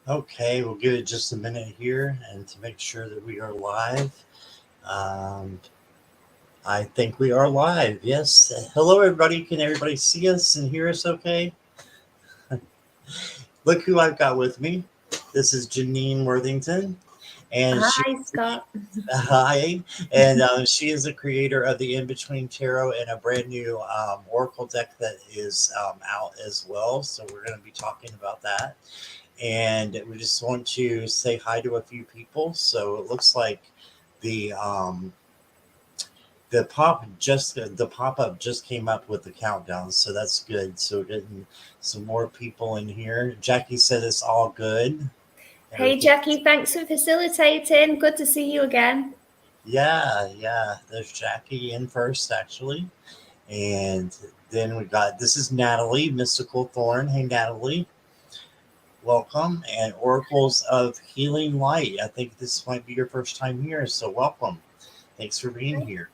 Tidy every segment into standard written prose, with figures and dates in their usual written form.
Okay, we'll give it just a minute here and to make sure that we are live. Um, I think we are live. Yes. Hello, everybody. Can everybody see us and hear us okay? Look who I've got with me. This is Janine Worthington, and she Hi, Scott. hi, and she is the creator of the In Between Tarot and a brand new Oracle deck that is out as well. So we're going to be talking about that. And we just want to say hi to a few people. So it looks like the um, the pop up just came up with the countdown, so that's good. So we're getting some more people in here. Jackie said it's all good. Hey, Everything, Jackie, thanks for facilitating. Good to see you again. yeah, yeah. There's Jackie in first actually, and then we got this is Natalie Mystical Thorn. Hey Natalie, welcome. And Oracles of Healing Light. I think this might be your first time here, so welcome. Thanks for being Hi. here.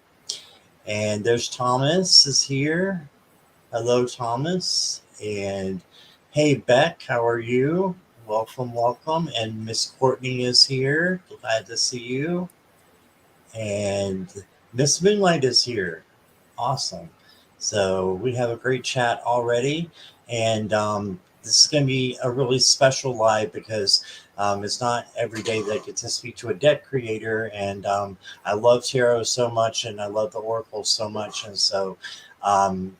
And there's Thomas is here. Hello, Thomas. And hey, Beck, how are you? Welcome, welcome. And Miss Courtney is here. Glad to see you. And Miss Moonlight is here. Awesome. So we have a great chat already. And this is going to be a really special live because it's not every day that I get to speak to a deck creator. And I love tarot so much and I love the oracle so much. And so um,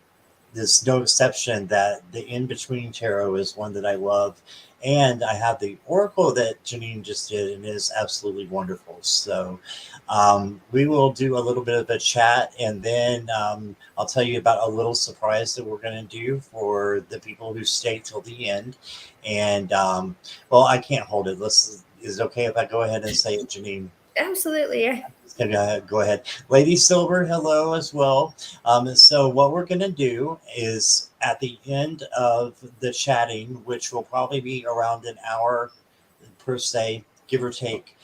there's no exception that the in between tarot is one that I love. And I have the oracle that Janine just did, and it is absolutely wonderful. So, we will do a little bit of a chat, and then I'll tell you about a little surprise that we're going to do for the people who stay till the end. And well, I can't hold it. Let's. Is it okay if I go ahead and say it, Janine? Absolutely. Yeah. Go ahead. Lady Silver, hello as well. So, what we're going to do is at the end of the chatting, which will probably be around an hour per se, give or take,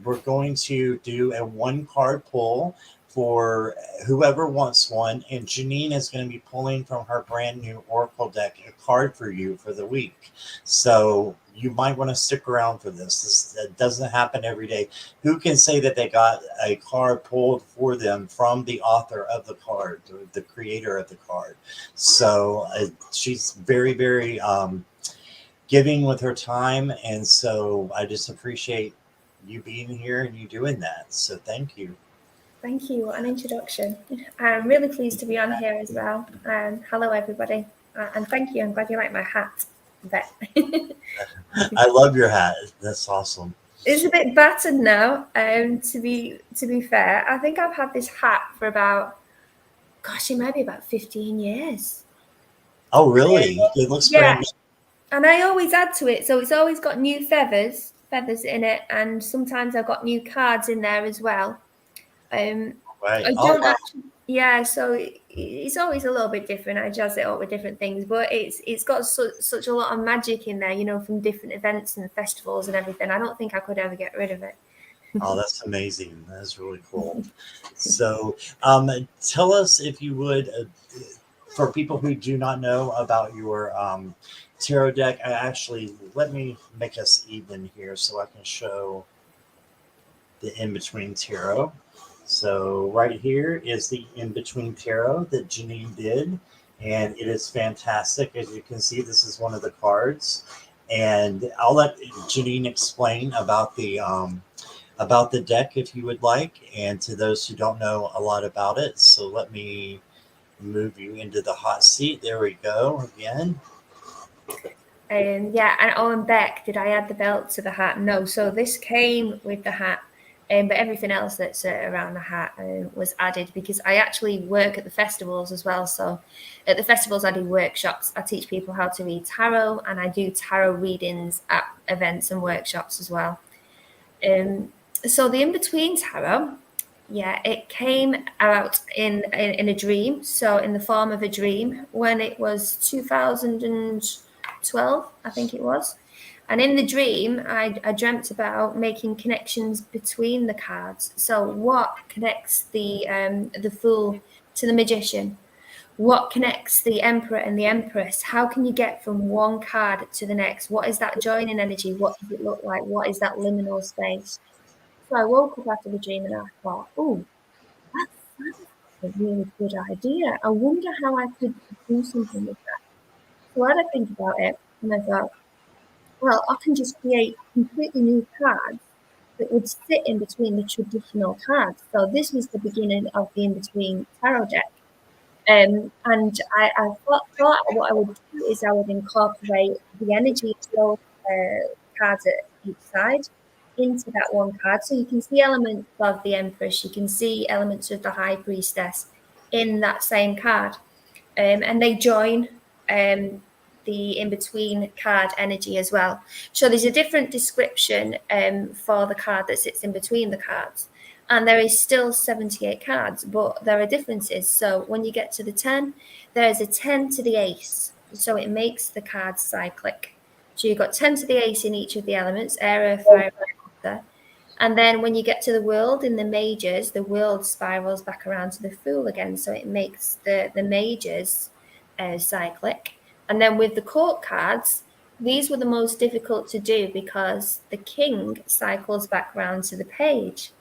we're going to do a one card pull for whoever wants one. And Janine is going to be pulling from her brand new Oracle deck a card for you for the week. So, you might want to stick around for this. That doesn't happen every day. Who can say that they got a card pulled for them from the author of the card, the creator of the card? So she's very, very giving with her time. And so I just appreciate you being here and you doing that. So thank you. Thank you. What an introduction. I'm really pleased to be on here as well. Hello, everybody. And thank you. I'm glad you like my hat. Bet. I love your hat. That's awesome. It's a bit battered now. To be fair, I think I've had this hat for about, gosh, it might be about 15 years. Oh, really? It looks Yeah, brand new. and I always add to it, so it's always got new feathers in it, and sometimes I've got new cards in there as well. Um, Right. I Oh, don't wow. actually, yeah, so it's always a little bit different. I jazz it up with different things, but it's got such a lot of magic in there, from different events and festivals and everything. I don't think I could ever get rid of it. Oh, that's amazing. That's really cool. So, tell us if you would, for people who do not know about your tarot deck. I actually let me make us even here so I can show the in between tarot. So right here is the in between tarot that Janine did, and it is fantastic. As you can see, this is one of the cards, and I'll let Janine explain about the deck if you would like, and to those who don't know a lot about it. So let me move you into the hot seat. There we go again. Yeah, and on Beck, did I add the belt to the hat? No, so this came with the hat, but everything else that's around the hat was added because I actually work at the festivals as well. So at the festivals, I do workshops. I teach people how to read tarot, and I do tarot readings at events and workshops as well. Um, so the in between tarot, yeah, it came out in a dream. So in the form of a dream when it was 2012, I think it was. And in the dream, I dreamt about making connections between the cards. So what connects the fool to the magician? what connects the emperor and the empress? How can you get from one card to the next? What is that joining energy? What does it look like? What is that liminal space? So I woke up after the dream and I thought, oh, that sounds like a really good idea. I wonder how I could do something with that. So I had to think about it and I thought, well, I can just create completely new cards that would sit in between the traditional cards. So this was the beginning of the in-between tarot deck. And I thought what I would do is I would incorporate the energy of those cards at each side into that one card. So you can see elements of the Empress, you can see elements of the High Priestess in that same card. And they join the in-between card energy as well. So there's a different description for the card that sits in between the cards. And there is still 78 cards, but there are differences. So when you get to the 10, there's a 10 to the ace. So it makes the cards cyclic. So you've got 10 to the ace in each of the elements, air, fire, water. And then when you get to the world in the majors, the world spirals back around to the fool again. So it makes the majors cyclic. And then with the court cards, these were the most difficult to do because the king cycles back around to the page.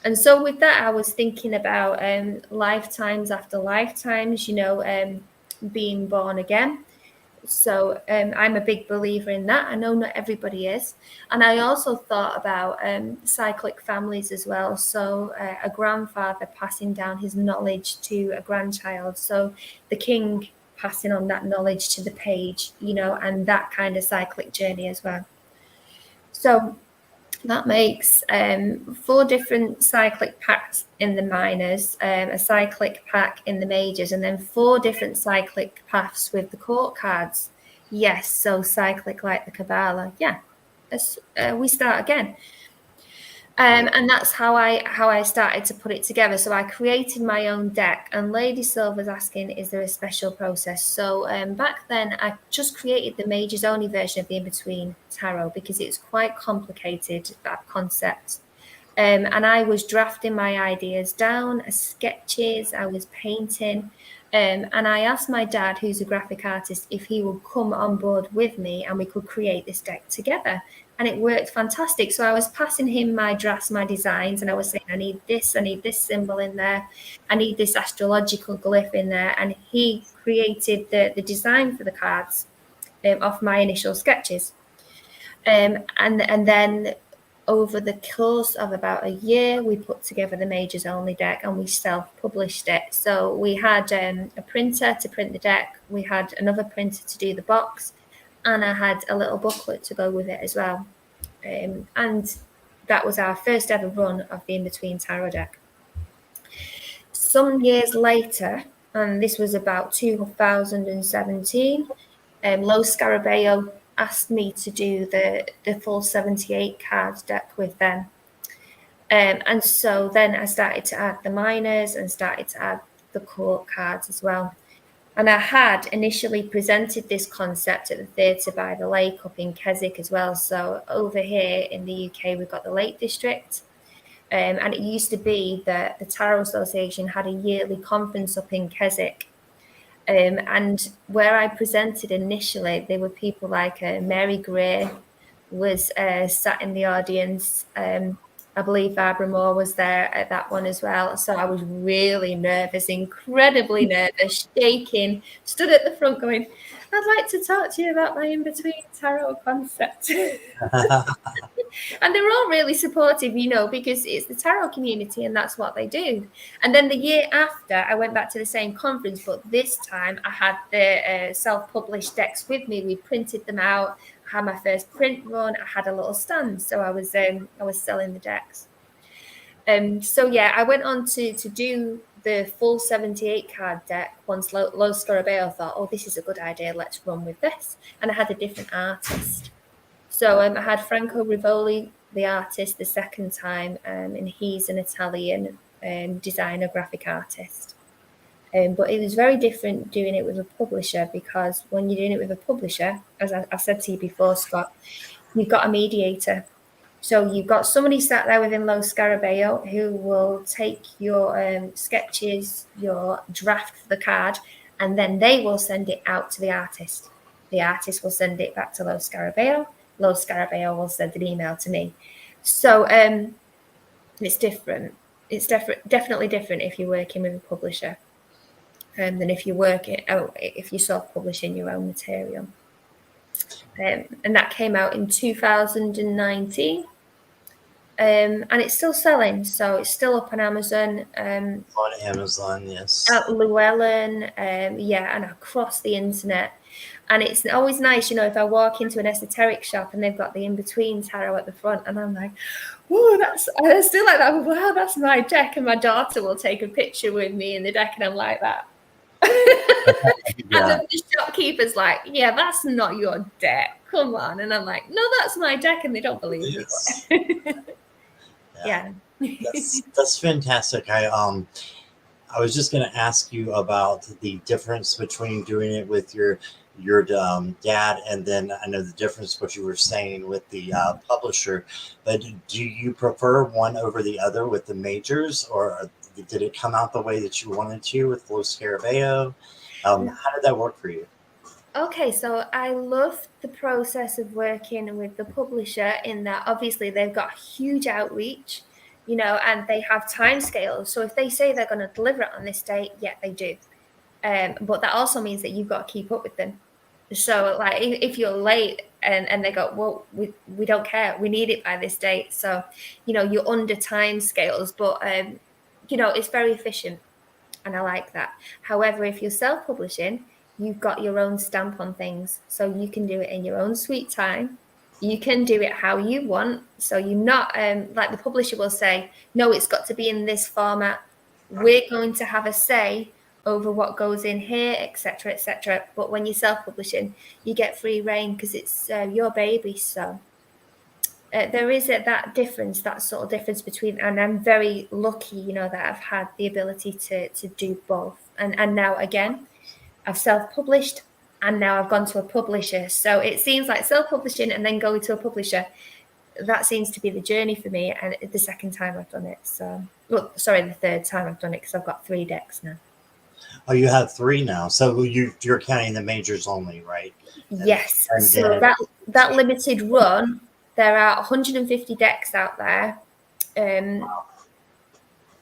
And so with that, I was thinking about lifetimes after lifetimes, being born again. So I'm a big believer in that. I know not everybody is. And I also thought about cyclic families as well. So a grandfather passing down his knowledge to a grandchild. So the king passing on that knowledge to the page, and that kind of cyclic journey as well. So that makes 4 different cyclic packs in the minors, a cyclic pack in the majors, and then 4 different cyclic paths with the court cards. Yes, so cyclic like the Kabbalah. Yeah, we start again. And that's how I started to put it together. So I created my own deck, and Lady Silver's asking, is there a special process? So back then, I just created the majors only version of the in-between tarot because it's quite complicated, that concept. And I was drafting my ideas down as sketches, I was painting. And I asked my dad, who's a graphic artist, if he would come on board with me and we could create this deck together. And it worked fantastic. So I was passing him my drafts, my designs, and I was saying, I need this symbol in there. I need this astrological glyph in there. And he created the design for the cards off my initial sketches. And then over the course of about a year, we put together the majors only deck and we self-published it. So we had a printer to print the deck. We had another printer to do the box. And I had a little booklet to go with it as well. And that was our first ever run of the In-Between Tarot deck. Some years later, and this was about 2017, Lo Scarabeo asked me to do the full 78 card deck with them. And so then I started to add the minors and started to add the court cards as well. And I had initially presented this concept at the Theatre by the Lake up in Keswick as well. So over here in the UK, we've got the Lake District. And it used to be that the Tarot Association had a yearly conference up in Keswick. And where I presented initially, there were people like Mary Gray was sat in the audience. I believe Barbara Moore was there at that one as well. So I was really nervous, incredibly nervous, shaking, stood at the front going, I'd like to talk to you about my in-between tarot concept. And they were all really supportive, because it's the tarot community and that's what they do. And then the year after, I went back to the same conference, but this time I had the self-published decks with me. We printed them out. I had my first print run. I had a little stand, so I was selling the decks. So yeah, I went on to do the full 78 card deck once Lo Scarabeo thought, oh, this is a good idea, let's run with this. And I had a different artist. So I had Franco Rivoli, the artist, the second time, and he's an Italian designer, graphic artist. But it was very different doing it with a publisher because when you're doing it with a publisher, as I've said to you before, Scott, you've got a mediator. So you've got somebody sat there within Lo Scarabeo who will take your sketches, your draft for the card, and then they will send it out to the artist. The artist will send it back to Los Scarabeo. Los Scarabeo will send an email to me. So it's different. It's definitely different if you're working with a publisher than if you're self-publishing your own material. And that came out in 2019. And it's still selling, so it's still up on Amazon. On Amazon, yes. At Llewellyn, and across the internet. And it's always nice, if I walk into an esoteric shop and they've got the in-between tarot at the front, and I'm like, "Whoa, I still like that. Wow, that's my deck." And my daughter will take a picture with me in the deck, and I'm like that. And then the shopkeeper's like, "Yeah, that's not your deck. Come on." And I'm like, "No, that's my deck," and they don't believe me. Yeah. That's fantastic. I was just going to ask you about the difference between doing it with your dad, and then I know the difference what you were saying with the publisher. But do you prefer one over the other with the majors, or did it come out the way that you wanted to with Los Scarabeo? How did that work for you? Okay, so I love the process of working with the publisher in that obviously they've got huge outreach, and they have timescales. So if they say they're going to deliver it on this date, yeah, they do. But that also means that you've got to keep up with them. So like if you're late and they go, "Well, we don't care, we need it by this date." So, you're under timescales, but it's very efficient, and I like that. However, if you're self-publishing, you've got your own stamp on things, so you can do it in your own sweet time. You can do it how you want. So you're not like the publisher will say, "No, it's got to be in this format. We're going to have a say over what goes in here, etc., etc." But when you're self-publishing, you get free reign because it's your baby. So there is that difference, that sort of difference between, and I'm very lucky, that I've had the ability to do both. And now again, I've self-published, and now I've gone to a publisher. So it seems like self-publishing and then going to a publisher, that seems to be the journey for me. And the second time I've done it. So, the third time I've done it, because I've got 3 decks now. Oh, you have 3 now. So you're counting the majors only, right? Yes. So that limited run, there are 150 decks out there,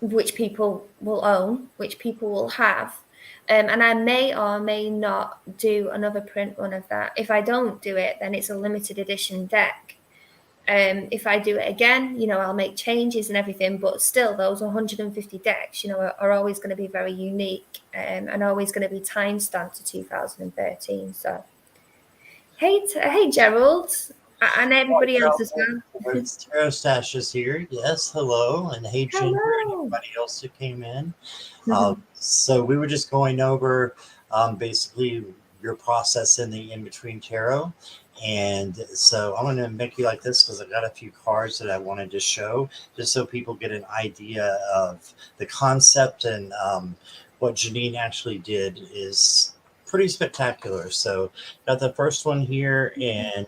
which people will own, which people will have. And I may or may not do another print run of that. If I don't do it, then it's a limited edition deck. If I do it again, I'll make changes and everything, but still those 150 decks, are always going to be very unique, and always going to be time stamped to 2013. So, hey, Gerald, and everybody else as well. It's Tarot Stash is here. Yes, hello. And hey, Ginger, and everybody else who came in. So we were just going over basically your process in the in-between tarot. And so I'm going to make you like this because I've got a few cards that I wanted to show just so people get an idea of the concept. And what Janine actually did is pretty spectacular. So got the first one here, and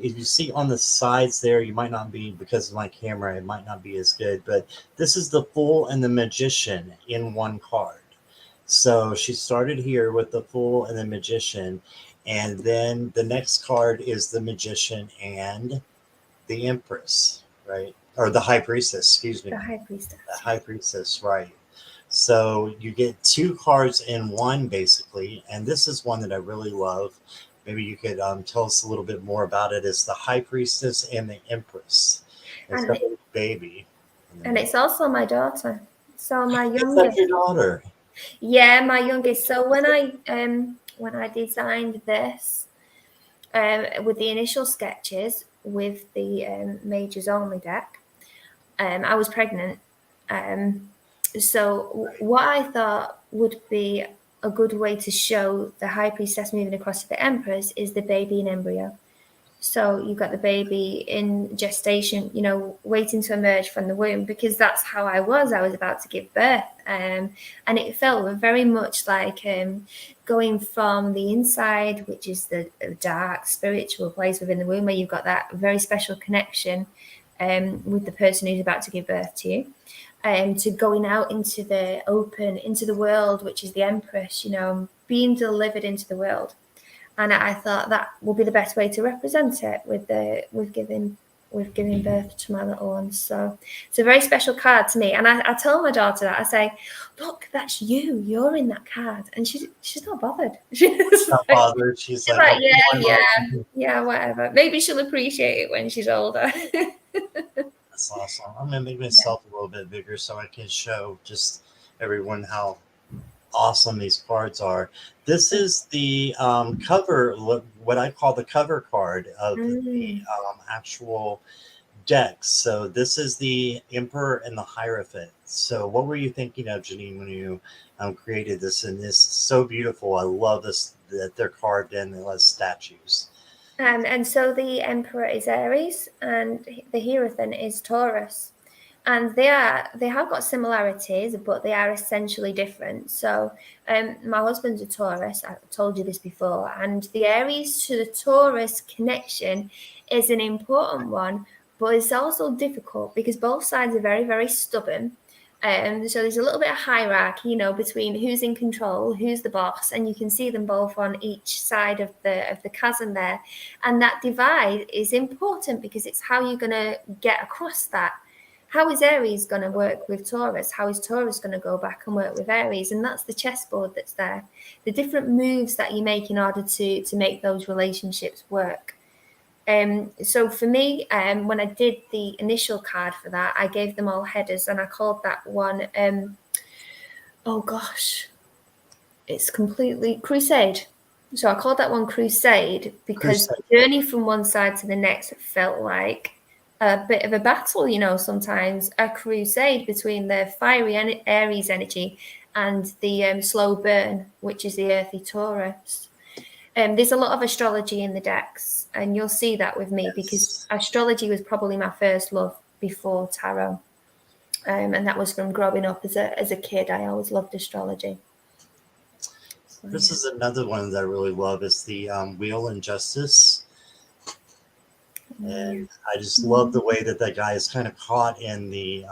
if you see on the sides there, you might not be, because of my camera, it might not be as good, but this is the Fool and the Magician in one card. So she started here with the Fool and the Magician, and then the next card is the Magician and the Empress, right? Or the High Priestess, excuse me. The High Priestess. The High Priestess, right. So you get 2 cards in one, basically, and this is one that I really love. Maybe you could tell us a little bit more about it. It's the High Priestess and the Empress. It's got a baby. And it's also my daughter. So my youngest. Is that your daughter? Yeah, my youngest. So when I designed this with the initial sketches with the Majors Only deck, I was pregnant. So what I thought would be a good way to show the High Priestess moving across to the Empress is the baby in embryo. So you've got the baby in gestation, waiting to emerge from the womb, because that's how I was. I was about to give birth. And it felt very much like going from the inside, which is the dark spiritual place within the womb, where you've got that very special connection, with the person who's about to give birth to you, to going out into the open, into the world, which is the Empress, being delivered into the world. And I thought that will be the best way to represent it with giving birth to my little ones. So it's a very special card to me. And I tell my daughter that. I say, look, that's you. You're in that card. And she's not bothered. She's Not bothered. She's like, like, oh, yeah, whatever. Maybe she'll appreciate it when she's older. That's awesome. I'm gonna make myself a little bit bigger so I can show just everyone how awesome these cards are. This is the cover, what I call the cover card of the actual decks. So this is the Emperor and the Hierophant. So what were you thinking of, Janine, when you created this? And this is so beautiful. I love this, that they're carved in as statues. And so the Emperor is Aries and the Hierophant is Taurus. And they have got similarities, but they are essentially different. So my husband's a Taurus. I told you this before. And the Aries to the Taurus connection is an important one, but it's also difficult because both sides are very, very stubborn. So there's a little bit of hierarchy, between who's in control, who's the boss, and you can see them both on each side of the chasm there. And that divide is important because it's how you're going to get across that. How is Aries going to work with Taurus? How is Taurus going to go back and work with Aries? And that's the chessboard that's there. The different moves that you make in order to make those relationships work. So for me, when I did the initial card for that, I gave them all headers and I called that one, it's completely Crusade. So I called that one Crusade because the journey from one side to the next felt like a bit of a battle, sometimes a crusade between the fiery Aries energy and the slow burn, which is the earthy Taurus. There's a lot of astrology in the decks, and you'll see that with me because astrology was probably my first love before tarot. And that was from growing up as a kid. I always loved astrology. So, this is another one that I really love. It's the Wheel and Justice. And I just love the way that guy is kind of caught in the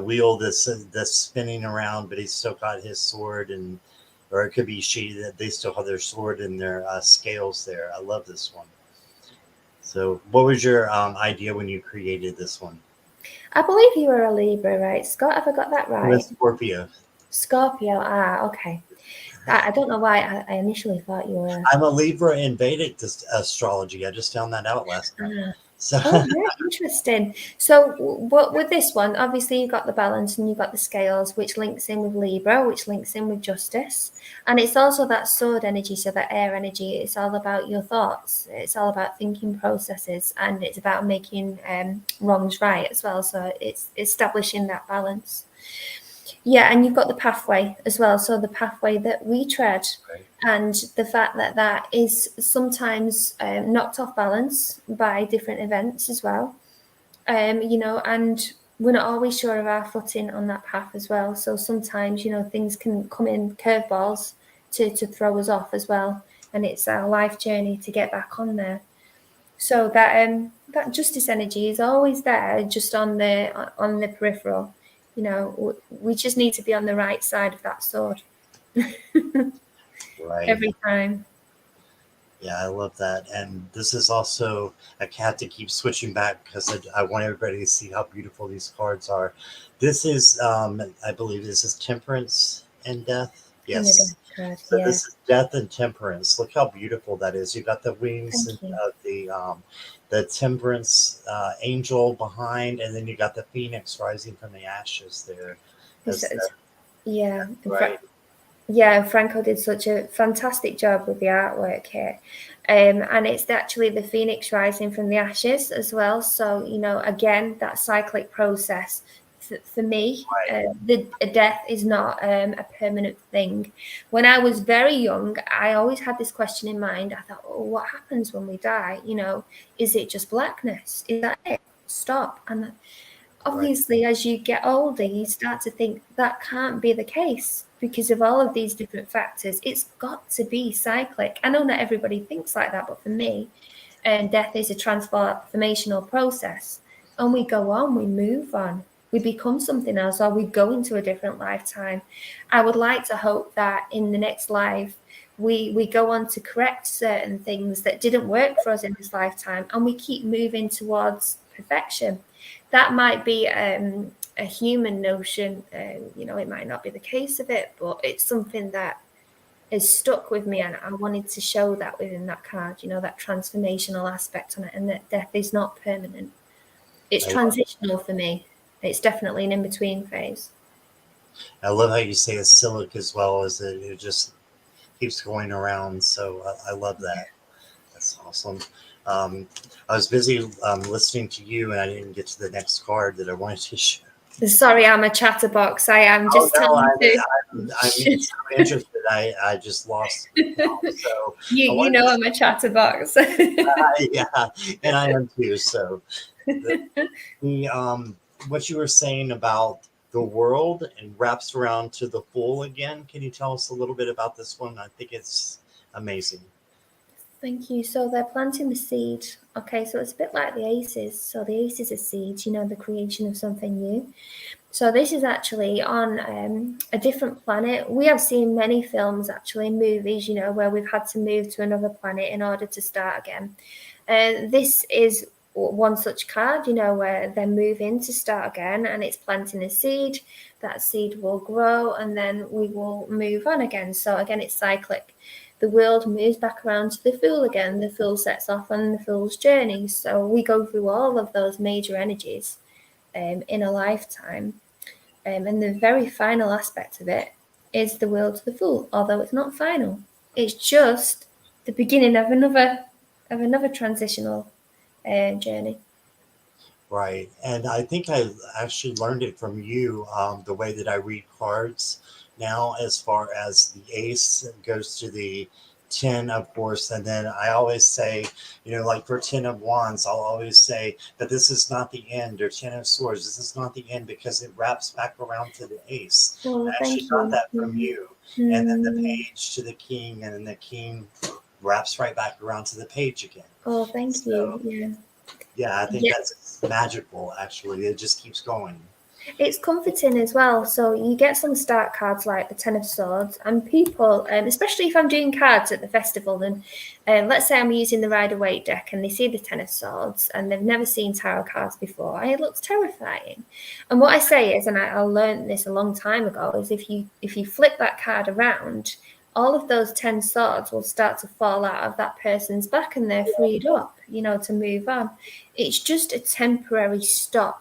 wheel that's spinning around, but he's still got his sword, or it could be that they still have their sword and their scales there. I love this one. So what was your idea when you created this one? I believe you were a Libra, right, Scott? Have I got that right? Scorpio. Scorpio. Okay. I don't know why I initially thought you were. I'm a Libra in Vedic astrology. I just found that out last night. So yeah, interesting. So what with this one, obviously you've got the balance and you've got the scales, which links in with Libra, which links in with justice. And it's also that sword energy, so that air energy. It's all about your thoughts. It's all about thinking processes, and it's about making wrongs right as well. So it's establishing that balance. Yeah, and you've got the pathway as well. So the pathway that we tread, and the fact that is sometimes knocked off balance by different events as well. And we're not always sure of our footing on that path as well. So sometimes, things can come in curveballs to throw us off as well. And it's our life journey to get back on there. So that justice energy is always there, just on the peripheral. We just need to be on the right side of that sword. Right. Every time. Yeah, I love that. And this is also, I have to keep switching back because I want everybody to see how beautiful these cards are. This is, I believe this is Temperance and Death. Yes. So this is Death and Temperance. Look how beautiful that is. You got the wings of the Temperance angel behind, and then you got the Phoenix rising from the ashes there. Yeah. Right. Yeah, Franco did such a fantastic job with the artwork here. And it's actually the Phoenix rising from the ashes as well. So, again, that cyclic process. For me, the death is not a permanent thing. When I was very young, I always had this question in mind. I thought, what happens when we die? Is it just blackness? Is that it? Stop. And obviously, as you get older, you start to think that can't be the case because of all of these different factors. It's got to be cyclic. I know not everybody thinks like that, but for me, and death is a transformational process. And we go on, we move on, we become something else, or we go into a different lifetime. I would like to hope that in the next life, we go on to correct certain things that didn't work for us in this lifetime, and we keep moving towards perfection. That might be a human notion. It might not be the case of it, but it's something that is stuck with me, and I wanted to show that within that card, that transformational aspect on it, and that death is not permanent. It's transitional for me. It's definitely an in-between phase. I love how you say acyclic as well, as it just keeps going around. So I love that. That's awesome. I was busy listening to you, and I didn't get to the next card that I wanted to show. Sorry, I'm a chatterbox. I am just telling you. I'm so interested. I just lost. So I'm a chatterbox. yeah, and I am too. So what you were saying about the world and wraps around to the full again. Can you tell us a little bit about this one? I think it's amazing. Thank you. So they're planting the seed. Okay, so it's a bit like the aces. So the aces are seeds, the creation of something new. So this is actually on a different planet. We have seen many films, actually, movies, where we've had to move to another planet in order to start again. This is one such card, where they're moving to start again, and it's planting a seed. That seed will grow, and then we will move on again. So again, it's cyclic. The world moves back around to the Fool again. The Fool sets off on the Fool's journey. So we go through all of those major energies in a lifetime. And the very final aspect of it is the Will to the Fool, although it's not final. It's just the beginning of another transitional journey. Right. And I think I actually learned it from you, the way that I read cards now, as far as the ace goes to the 10, of course. And then I always say, like for 10 of wands, I'll always say that this is not the end, or 10 of swords, this is not the end, because it wraps back around to the ace. Well, I actually got that from you. And then the page to the king, and then the king wraps right back around to the page again. Oh, thank you. Yeah. Yeah, I think that's magical, actually. It just keeps going. It's comforting as well. So you get some start cards like the 10 of Swords, and people, especially if I'm doing cards at the festival, and let's say I'm using the Rider-Waite deck and they see the 10 of Swords and they've never seen tarot cards before, and it looks terrifying. And what I say is, and I learned this a long time ago, is if you flip that card around, all of those 10 swords will start to fall out of that person's back, and they're freed up, to move on. It's just a temporary stop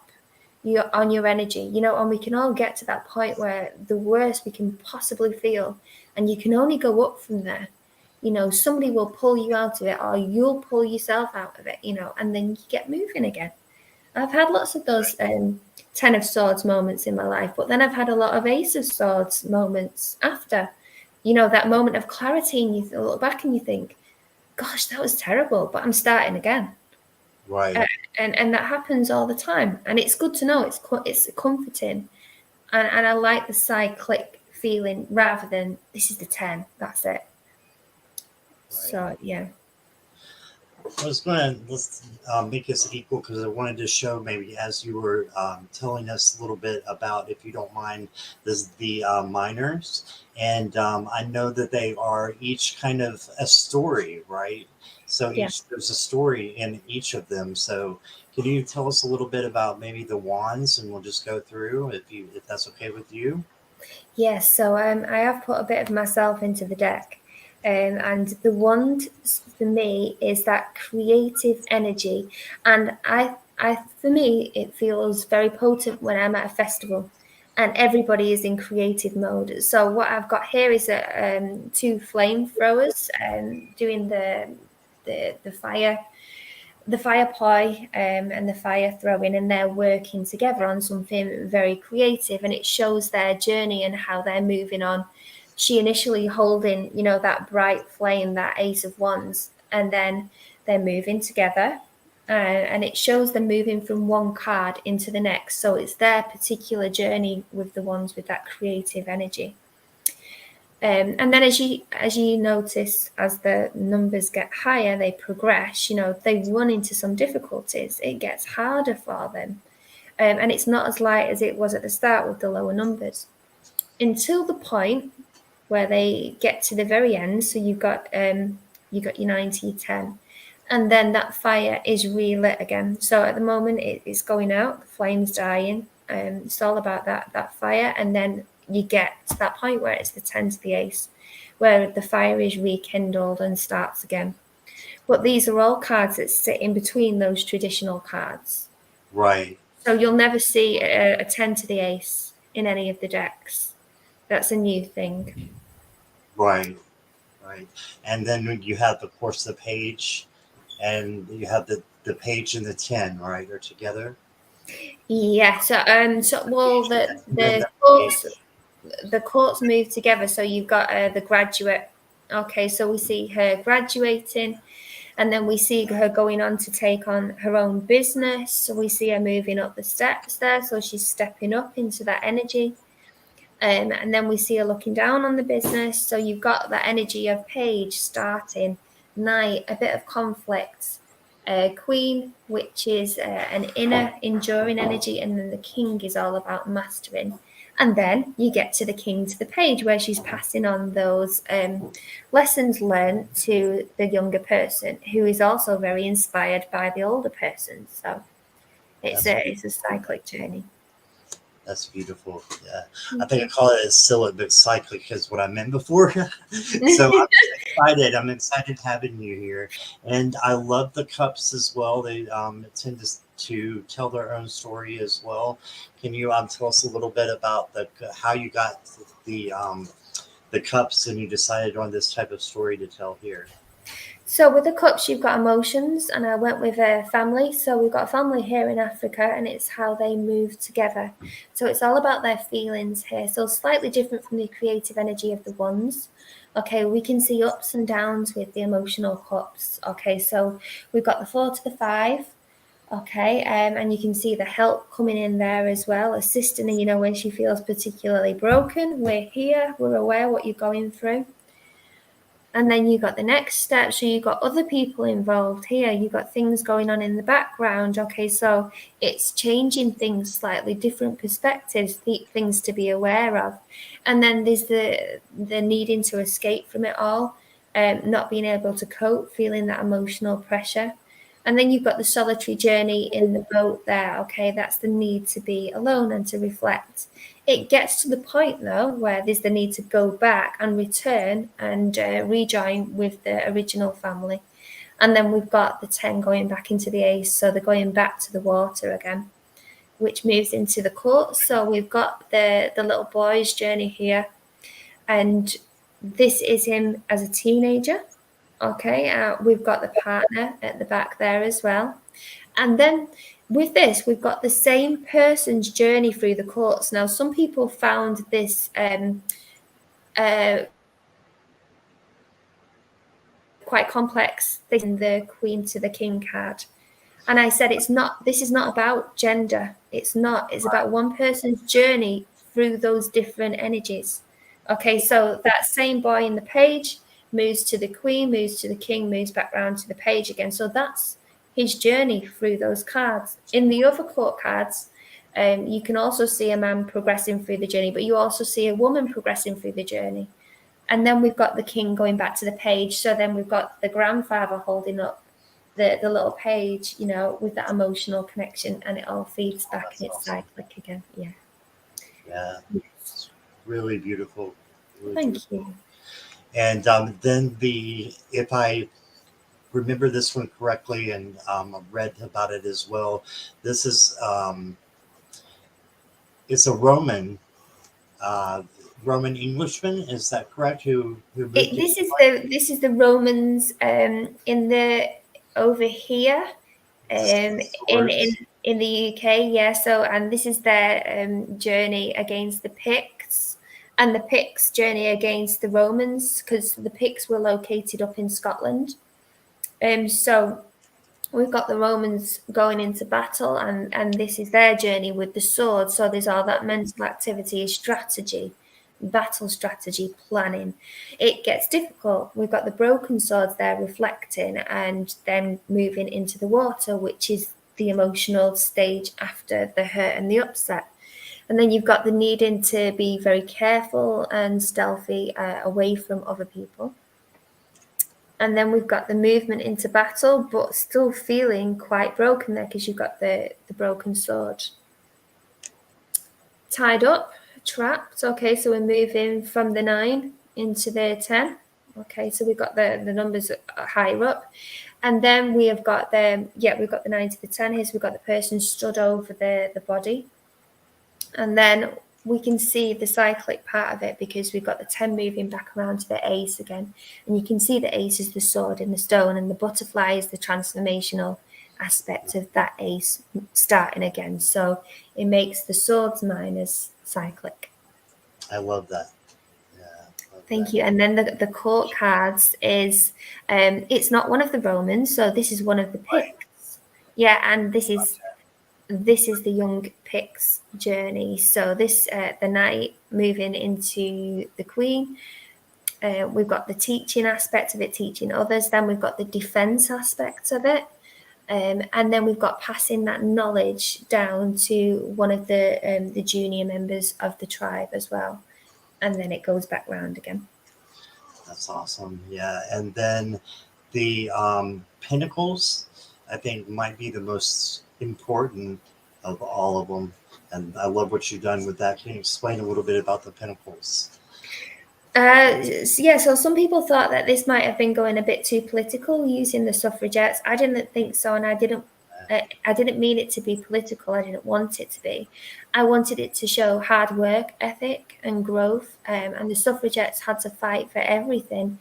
on your energy, and we can all get to that point where the worst we can possibly feel, and you can only go up from there. Somebody will pull you out of it, or you'll pull yourself out of it, and then you get moving again. I've had lots of those 10 of Swords moments in my life, but then I've had a lot of Ace of Swords moments after, that moment of clarity, and you look back and you think, gosh, that was terrible, but I'm starting again. Right. And that happens all the time, and it's good to know. It's comforting, and I like the cyclic feeling rather than this is the 10, that's it. Right. So yeah, I was going to let's make this equal, because I wanted to show, maybe as you were telling us a little bit about, if you don't mind, the minors, and I know that they are each kind of a story, right? So there's a story in each of them. So can you tell us a little bit about maybe the wands, and we'll just go through, if that's okay with you? Yes. So I have put a bit of myself into the deck, and the wand for me is that creative energy, and for me it feels very potent when I'm at a festival and everybody is in creative mode. So what I've got here is two flamethrowers doing the fire pie and the fire throwing, and they're working together on something very creative, and it shows their journey and how they're moving on. She initially holding, that bright flame, that Ace of Wands, and then they're moving together, and it shows them moving from one card into the next. So it's their particular journey with the ones with that creative energy. And then as you notice, as the numbers get higher, they progress. They run into some difficulties. It gets harder for them, and it's not as light as it was at the start with the lower numbers, until the point where they get to the very end. So you got your 90-10, and then that fire is relit again. So at the moment it's going out, the flame's dying. It's all about that fire, and then you get to that point where it's the 10 to the ace, where the fire is rekindled and starts again. But these are all cards that sit in between those traditional cards. Right. So you'll never see a 10 to the ace in any of the decks. That's a new thing. Right. Right. And then you have, of course, the page, and you have the page and the 10, right? They're together. Yeah. So well, Then the the courts page. the courts move together. So you've got the graduate. Okay, so we see her graduating, and then we see her going on to take on her own business. So we see her moving up the steps there. So she's stepping up into that energy. And then we see her looking down on the business. So you've got that energy of page starting, knight, a bit of conflict, queen, which is an inner enduring energy, and then the king is all about mastering. And then you get to the king to the page, where she's passing on those lessons learned to the younger person, who is also very inspired by the older person. So it's That's a beautiful. cyclic journey. That's beautiful. Yeah. I think I call it a cyclic cyclic because what I meant before. So I'm just excited. I'm excited having you here. And I love the cups as well. They tend to tell their own story as well. Can you tell us a little bit about how you got the cups and you decided on this type of story to tell here? So with the cups, you've got emotions, and I went with a family. So we've got a family here in Africa, and it's how they move together. So it's all about their feelings here. So slightly different from the creative energy of the ones. Okay, we can see ups and downs with the emotional cups. Okay, so we've got the 4 to the 5. Okay, and you can see the help coming in there as well, assisting her, when she feels particularly broken. We're here, we're aware what you're going through. And then you got the next step. So you got other people involved here. You got things going on in the background. Okay, so it's changing things slightly, different perspectives, things to be aware of. And then there's the needing to escape from it all, not being able to cope, feeling that emotional pressure. And then you've got the solitary journey in the boat there. Okay, that's the need to be alone and to reflect. It gets to the point, though, where there's the need to go back and return and rejoin with the original family. And then we've got the 10 going back into the ace, so they're going back to the water again, which moves into the court. So we've got the little boy's journey here, and this is him as a teenager. Okay, we've got the partner at the back there as well. And then with this, we've got the same person's journey through the courts. Now, some people found this quite complex, in the Queen to the King card. And I said, this is not about gender. It's not. It's about one person's journey through those different energies. Okay, so that same boy in the page moves to the Queen, moves to the King, moves back round to the page again. So that's his journey through those cards. In the other court cards, you can also see a man progressing through the journey, but you also see a woman progressing through the journey. And then we've got the king going back to the page. So then we've got the grandfather holding up the little page, with that emotional connection, and it all feeds back, That's and it's awesome. cyclic again. Yeah. Yeah. Yes. It's really beautiful. Really Thank beautiful. you. And then if I remember this one correctly, and I've read about it as well. This is it's a uh, Roman Englishman. Is that correct? Who moved to This is the Romans in the over here swords? in the UK. Yeah. So, and this is their journey against the Picts, and the Picts' journey against the Romans, because the Picts were located up in Scotland. So we've got the Romans going into battle, and this is their journey with the sword. So there's all that mental activity, strategy, battle strategy planning. It gets difficult. We've got the broken swords there reflecting and then moving into the water, which is the emotional stage after the hurt and the upset. And then you've got the needing to be very careful and stealthy away from other people. And then we've got the movement into battle, but still feeling quite broken there because you've got the broken sword. Tied up, trapped. Okay, so we're moving from the 9 into the 10. Okay, so we've got the numbers higher up. And then we have got we've got the 9 to the 10 here. So we've got the person stood over the body. And then we can see the cyclic part of it because we've got the 10 moving back around to the ace again. And you can see the ace is the sword in the stone, and the butterfly is the transformational aspect of that ace starting again. So it makes the swords minus cyclic. I love that. Thank you. And then the court cards is, it's not one of the Romans, so this is one of the Picts. Yeah, and this is the young Pict's journey. So this, the knight moving into the queen. We've got the teaching aspect of it, teaching others. Then we've got the defense aspect of it. And then we've got passing that knowledge down to one of the junior members of the tribe as well. And then it goes back round again. That's awesome. Yeah. And then the pinnacles, I think, might be the most important of all of them. And I love what you've done with that. Can you explain a little bit about the pinnacles? So some people thought that this might have been going a bit too political using the suffragettes. I didn't think so, and I didn't mean it to be political. I didn't want it to be. I wanted it to show hard work ethic and growth, and the suffragettes had to fight for everything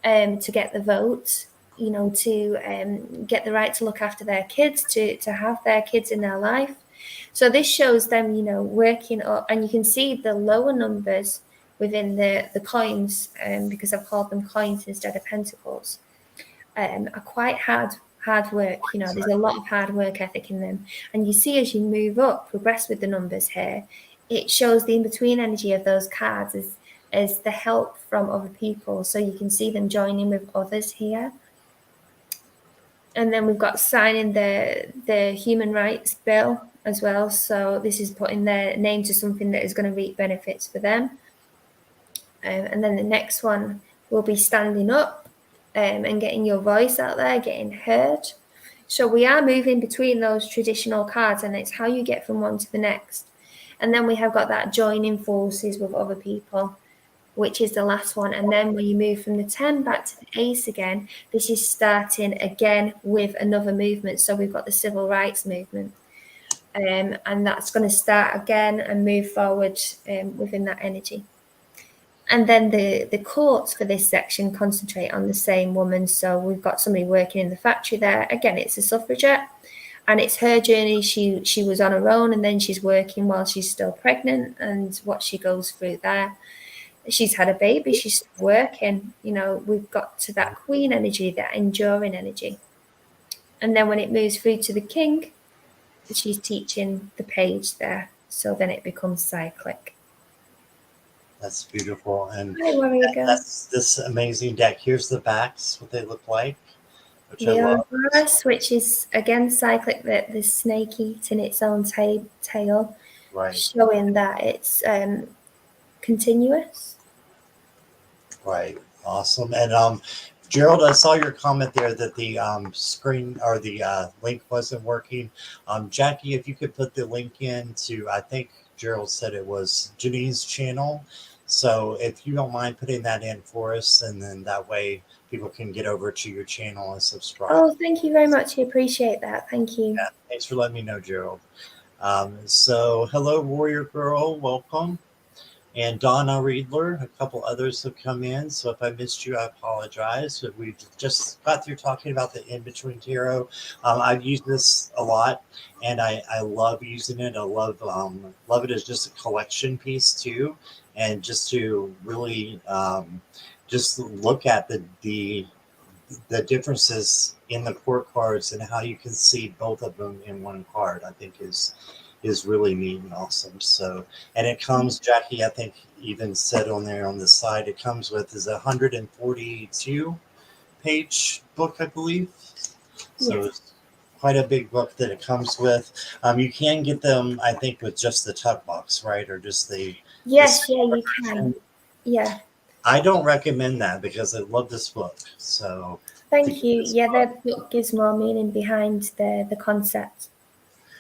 to get the vote, to get the right to look after their kids, to have their kids in their life. So this shows them, working up, and you can see the lower numbers within the coins, because I've called them coins instead of pentacles, are quite hard work. There's a lot of hard work ethic in them. And you see as you move up, progress with the numbers here, it shows the in-between energy of those cards as the help from other people. So you can see them joining with others here. And then we've got signing the human rights bill as well. So this is putting their name to something that is going to reap benefits for them. And then the next one will be standing up and getting your voice out there, getting heard. So we are moving between those traditional cards, and it's how you get from one to the next. And then we have got that joining forces with other people, which is the last one. And then when you move from the 10 back to the ace again, this is starting again with another movement. So we've got the civil rights movement. And that's going to start again and move forward within that energy. And then the courts for this section concentrate on the same woman. So we've got somebody working in the factory there. Again, it's a suffragette, and it's her journey. She was on her own, and then she's working while she's still pregnant, and what she goes through there. She's had a baby, she's still working. We've got to that queen energy, that enduring energy. And then when it moves through to the king, she's teaching the page there. So then it becomes cyclic. That's beautiful. And that's this amazing deck. Here's the backs, what they look like. The Ouroboros, which is again cyclic, the snake eating its own tail, right, showing that it's continuous. Right. Awesome. And Gerald, I saw your comment there that the screen or the link wasn't working. Jackie, if you could put the link in to, I think Gerald said it was Janine's channel. So if you don't mind putting that in for us, and then that way people can get over to your channel and subscribe. Oh, thank you very much. I appreciate that. Thank you. Yeah, thanks for letting me know, Gerald. So hello, Warrior Girl. Welcome. And Donna Riedler, a couple others have come in. So if I missed you, I apologize. But we just got through talking about the In-Between Tarot. I've used this a lot, and I love using it. I love it as just a collection piece too, and just to really just look at the differences in the court cards and how you can see both of them in one card, I think is is really neat and awesome. So, and it comes, Jackie, I think even said on there on the side, it comes with is a 142 page book, I believe. So Yes. it's quite a big book that it comes with. You can get them, I think, with just the tuck box, right, or just the Yes, yeah, smaller you can. version. Yeah. I don't recommend that because I love this book. So to Thank get you. this Yeah, book, the book gives more meaning behind the concept.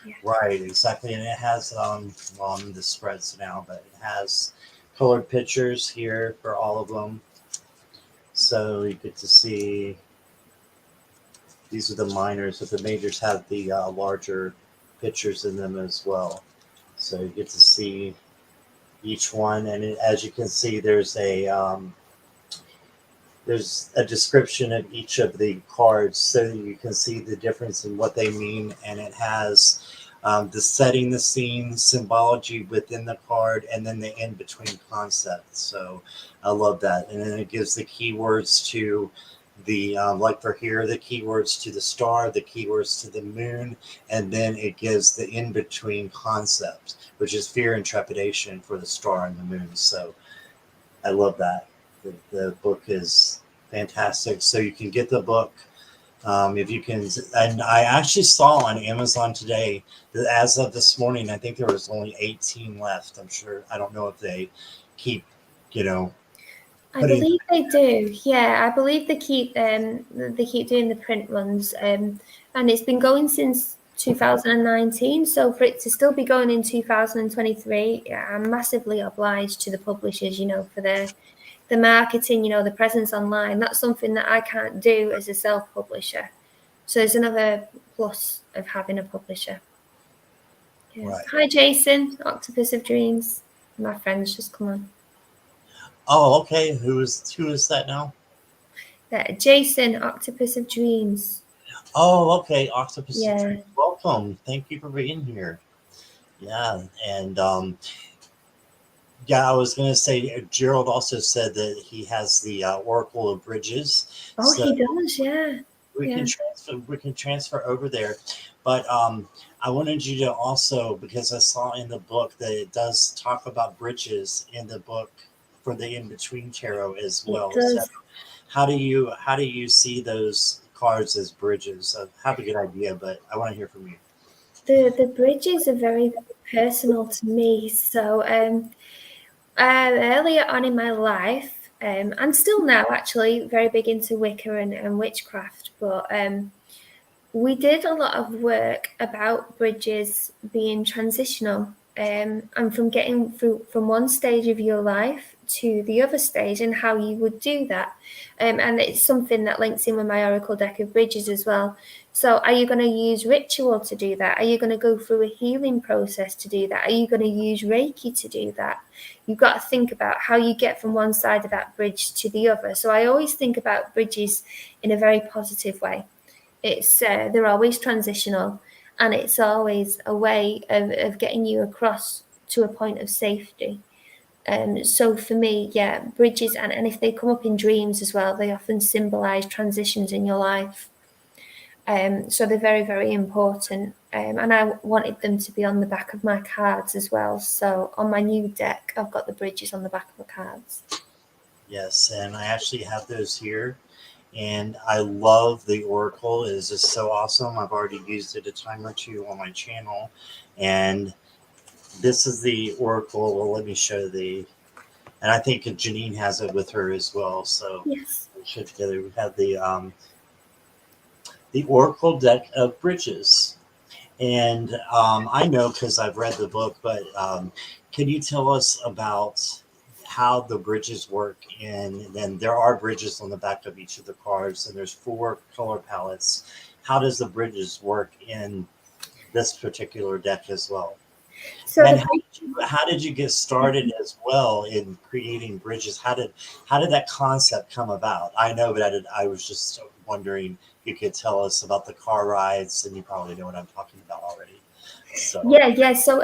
Yeah. right, exactly, and it has well, I'm the spreads now, but it has colored pictures here for all of them. So you get to see these are the minors, but the majors have the larger pictures in them as well. So you get to see each one, and as you can see, there's a description of each of the cards, so you can see the difference in what they mean, and it has the setting the scene symbology within the card, and then the in between concept. So I love that, and then it gives the keywords to the like for here the keywords to the star, the keywords to the moon, and then it gives the in between concept, which is fear and trepidation for the star and the moon. So I love that. The book is fantastic. So you can get the book if you can. And I actually saw on Amazon today that as of this morning, I think there was only 18 left. I'm sure. I don't know if they keep, you know, I putting. believe they do. Yeah, I believe they keep doing the print runs. And it's been going since 2019. So for it to still be going in 2023, I'm massively obliged to the publishers, for the marketing, the presence online. That's something that I can't do as a self-publisher. So there's another plus of having a publisher. Yeah. Right. Hi, Jason, Octopus of Dreams. My friend's just come on. Oh, okay. Who is that now? Jason, Octopus of Dreams. Oh, okay. Octopus of Yeah. Dreams. Welcome. Thank you for being here. Yeah, and yeah, I was going to say Gerald also said that he has the Oracle of Bridges, Oh, so he does. Yeah. we can Yeah. transfer. We can transfer over there. But I wanted you to also, because I saw in the book that it does talk about bridges in the book for the in between tarot as It well. So does. how do you see those cards as bridges? I have a good idea, but I want to hear from you. The bridges are very personal to me. So earlier on in my life, and still now actually, very big into Wicca and witchcraft, but we did a lot of work about bridges being transitional, and from getting through from one stage of your life to the other stage and how you would do that. And it's something that links in with my Oracle deck of bridges as well. So are you going to use ritual to do that? Are you going to go through a healing process to do that? Are you going to use Reiki to do that? You've got to think about how you get from one side of that bridge to the other. So I always think about bridges in a very positive way. It's they're always transitional, and it's always a way of getting you across to a point of safety. So for me, yeah, bridges, and if they come up in dreams as well, they often symbolize transitions in your life. So they're very, very important. And I wanted them to be on the back of my cards as well. So on my new deck, I've got the bridges on the back of the cards. Yes, and I actually have those here. And I love the Oracle. It is just so awesome. I've already used it a time or two on my channel. And this is the Oracle. Well, let me show and I think Janine has it with her as well. So Yes. we should together. We have the Oracle deck of bridges. And I know because I've read the book, but can you tell us about how the bridges work? And then there are bridges on the back of each of the cards, and there's 4 color palettes. How does the bridges work in this particular deck as well? So And the how did you get started as well in creating bridges? How did that concept come about? I know, but I was just wondering if you could tell us about the car rides, and you probably know what I'm talking about already. So Yeah. So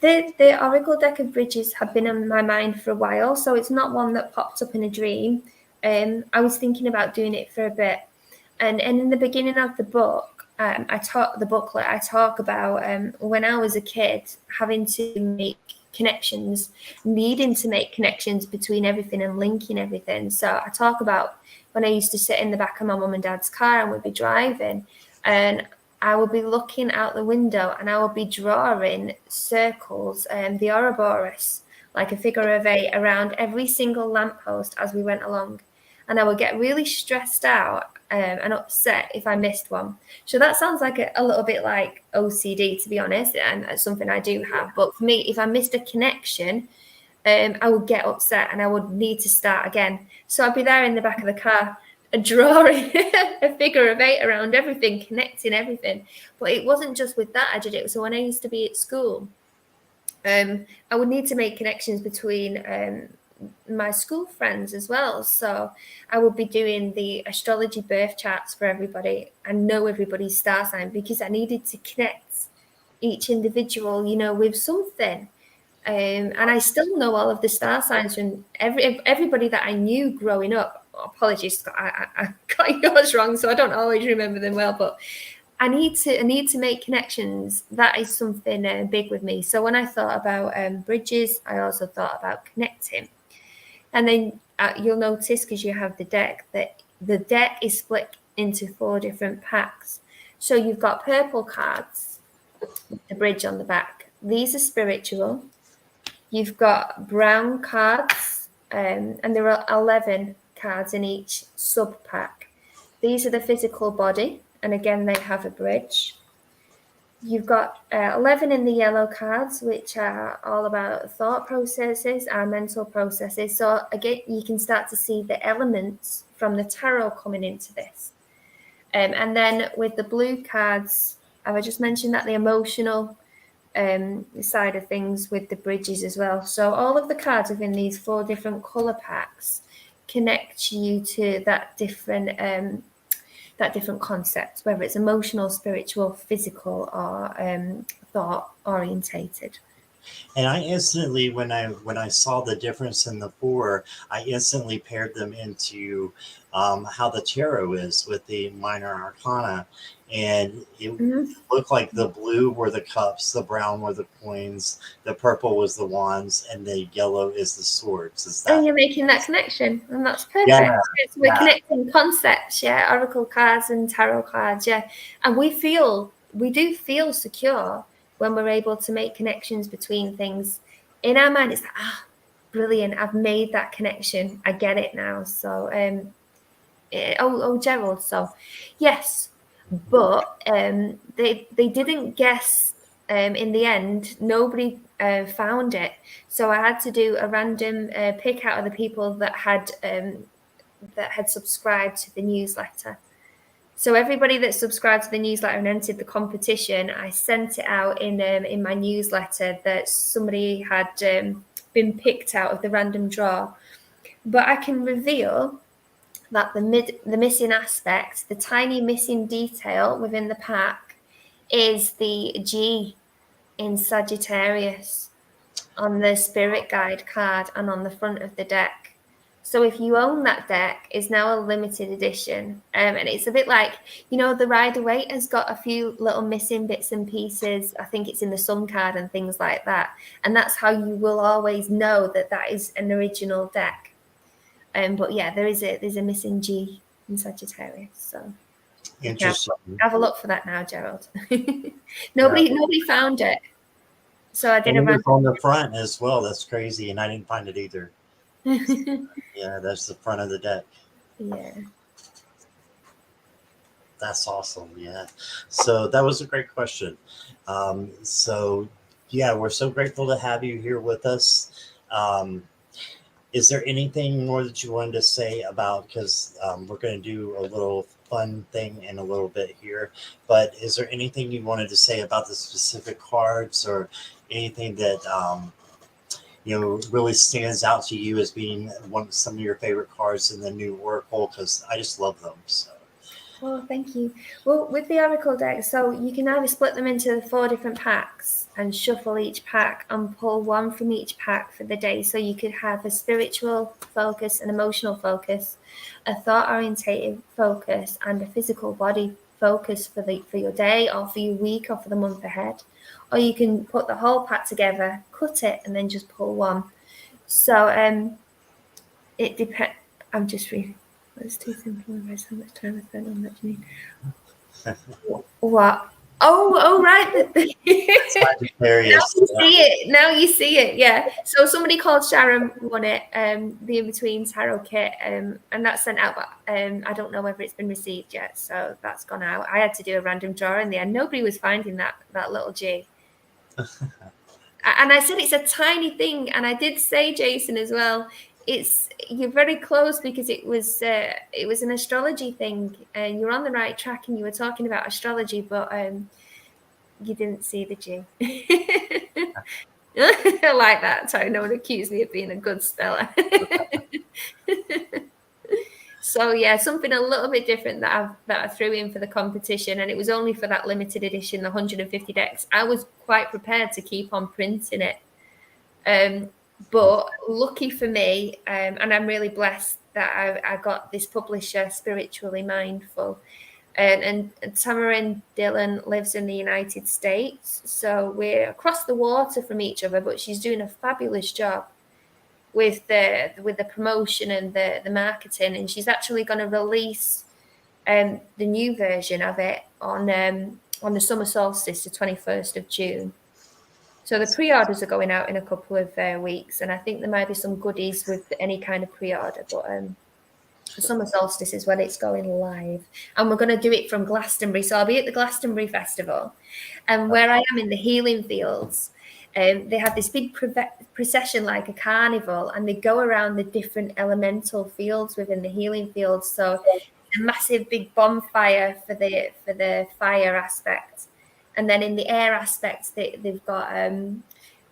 the Oracle deck of bridges had been on my mind for a while, so it's not one that popped up in a dream. I was thinking about doing it for a bit, and in the beginning of the book, I talk the booklet. I talk about when I was a kid having to make connections, needing to make connections between everything and linking everything. So I talk about when I used to sit in the back of my mum and dad's car and we'd be driving, and I would be looking out the window and I would be drawing circles, the Ouroboros, like a figure of 8 around every single lamppost as we went along. And I would get really stressed out and upset if I missed one. So that sounds like a little bit like OCD, to be honest, and it's something I do have. But for me, if I missed a connection, I would get upset and I would need to start again. So I'd be there in the back of the car drawing a figure of 8 around everything, connecting everything. But it wasn't just with that I did it. So when I used to be at school, I would need to make connections between my school friends as well. So I would be doing the astrology birth charts for everybody and know everybody's star sign because I needed to connect each individual, with something. And I still know all of the star signs from everybody that I knew growing up. Apologies, I got yours wrong, so I don't always remember them well, but I need to make connections. That is something big with me. So when I thought about bridges, I also thought about connecting. And then you'll notice, because you have the deck, that the deck is split into 4 different packs. So you've got purple cards, the bridge on the back. These are spiritual. You've got brown cards, and there are 11 cards in each sub pack. These are the physical body, and again, they have a bridge. You've got 11 in the yellow cards, which are all about thought processes, our mental processes. So again, you can start to see the elements from the tarot coming into this. And then with the blue cards, have I just mentioned that the emotional side of things with the bridges as well. So all of the cards within these 4 different color packs connect you to that different concept, whether it's emotional, spiritual, physical, or thought orientated. And I instantly, when I saw the difference in the 4, I instantly paired them into how the tarot is with the minor arcana, and it looked like the blue were the cups, the brown were the coins, the purple was the wands, and the yellow is the swords. Is that? And you're making that connection, and that's perfect. Yeah, So we're connecting concepts, oracle cards and tarot cards, and we do feel secure when we're able to make connections between things. In our mind, it's like, brilliant, I've made that connection, I get it now. So Gerald, so yes, but they didn't guess. In the end, nobody found it, so I had to do a random pick out of the people that had subscribed to the newsletter. So everybody that subscribed to the newsletter and entered the competition, I sent it out in my newsletter that somebody had been picked out of the random draw. But I can reveal that the missing aspect, the tiny missing detail within the pack, is the G in Sagittarius on the Spirit Guide card and on the front of the deck. So if you own that deck, it's now a limited edition. And it's a bit like, the Rider-Waite has got a few little missing bits and pieces. I think it's in the Sun card and things like that. And that's how you will always know that is an original deck. But yeah, there's a missing G in Sagittarius. So interesting. Have a look for that now, Gerald. Nobody found it. So I did it was on the front as well. That's crazy, and I didn't find it either. Yeah, that's the front of the deck. Yeah. That's awesome. Yeah. So that was a great question. So yeah, we're so grateful to have you here with us. Is there anything more that you wanted to say about, because we're going to do a little fun thing in a little bit here, but is there anything you wanted to say about the specific cards, or anything that really stands out to you as being some of your favorite cards in the new Oracle? Because I just love them. So. Oh, thank you. Well, with the Oracle deck, so you can either split them into 4 different packs and shuffle each pack and pull one from each pack for the day. So you could have a spiritual focus, an emotional focus, a thought-orientated focus, and a physical body focus for your day or for your week or for the month ahead. Or you can put the whole pack together, cut it, and then just pull one. So it depends. I'm just reading. It's too simple. How much time I spent on that, Janine? What? Oh, right. Sagittarius. Now you see it. Yeah. So somebody called Sharon won it, the In Between Tarot kit, and that's sent out. But I don't know whether it's been received yet. So that's gone out. I had to do a random draw in the end. Nobody was finding that little G. And I said it's a tiny thing, and I did say, Jason, as well. You're very close because it was an astrology thing, and you're on the right track, and you were talking about astrology, but you didn't see the G. I like that. Sorry, no one accused me of being a good speller. So yeah, something a little bit different that I threw in for the competition, and it was only for that limited edition, the 150 decks. I was quite prepared to keep on printing it, but lucky for me, and I'm really blessed that I got this publisher, Spiritually Mindful, and Tamarin Dillon lives in the United States, so we're across the water from each other, but she's doing a fabulous job with the promotion and the marketing, and she's actually going to release the new version of it on the summer solstice, the 21st of June. So the pre-orders are going out in a couple of weeks, and I think there might be some goodies with any kind of pre-order, but the summer solstice is when it's going live, and we're going to do it from Glastonbury. So I'll be at the Glastonbury Festival, and where I am in the Healing Fields, they have this big procession like a carnival, and they go around the different elemental fields within the Healing Fields. So a massive big bonfire for the fire aspect, and then in the air aspect they've got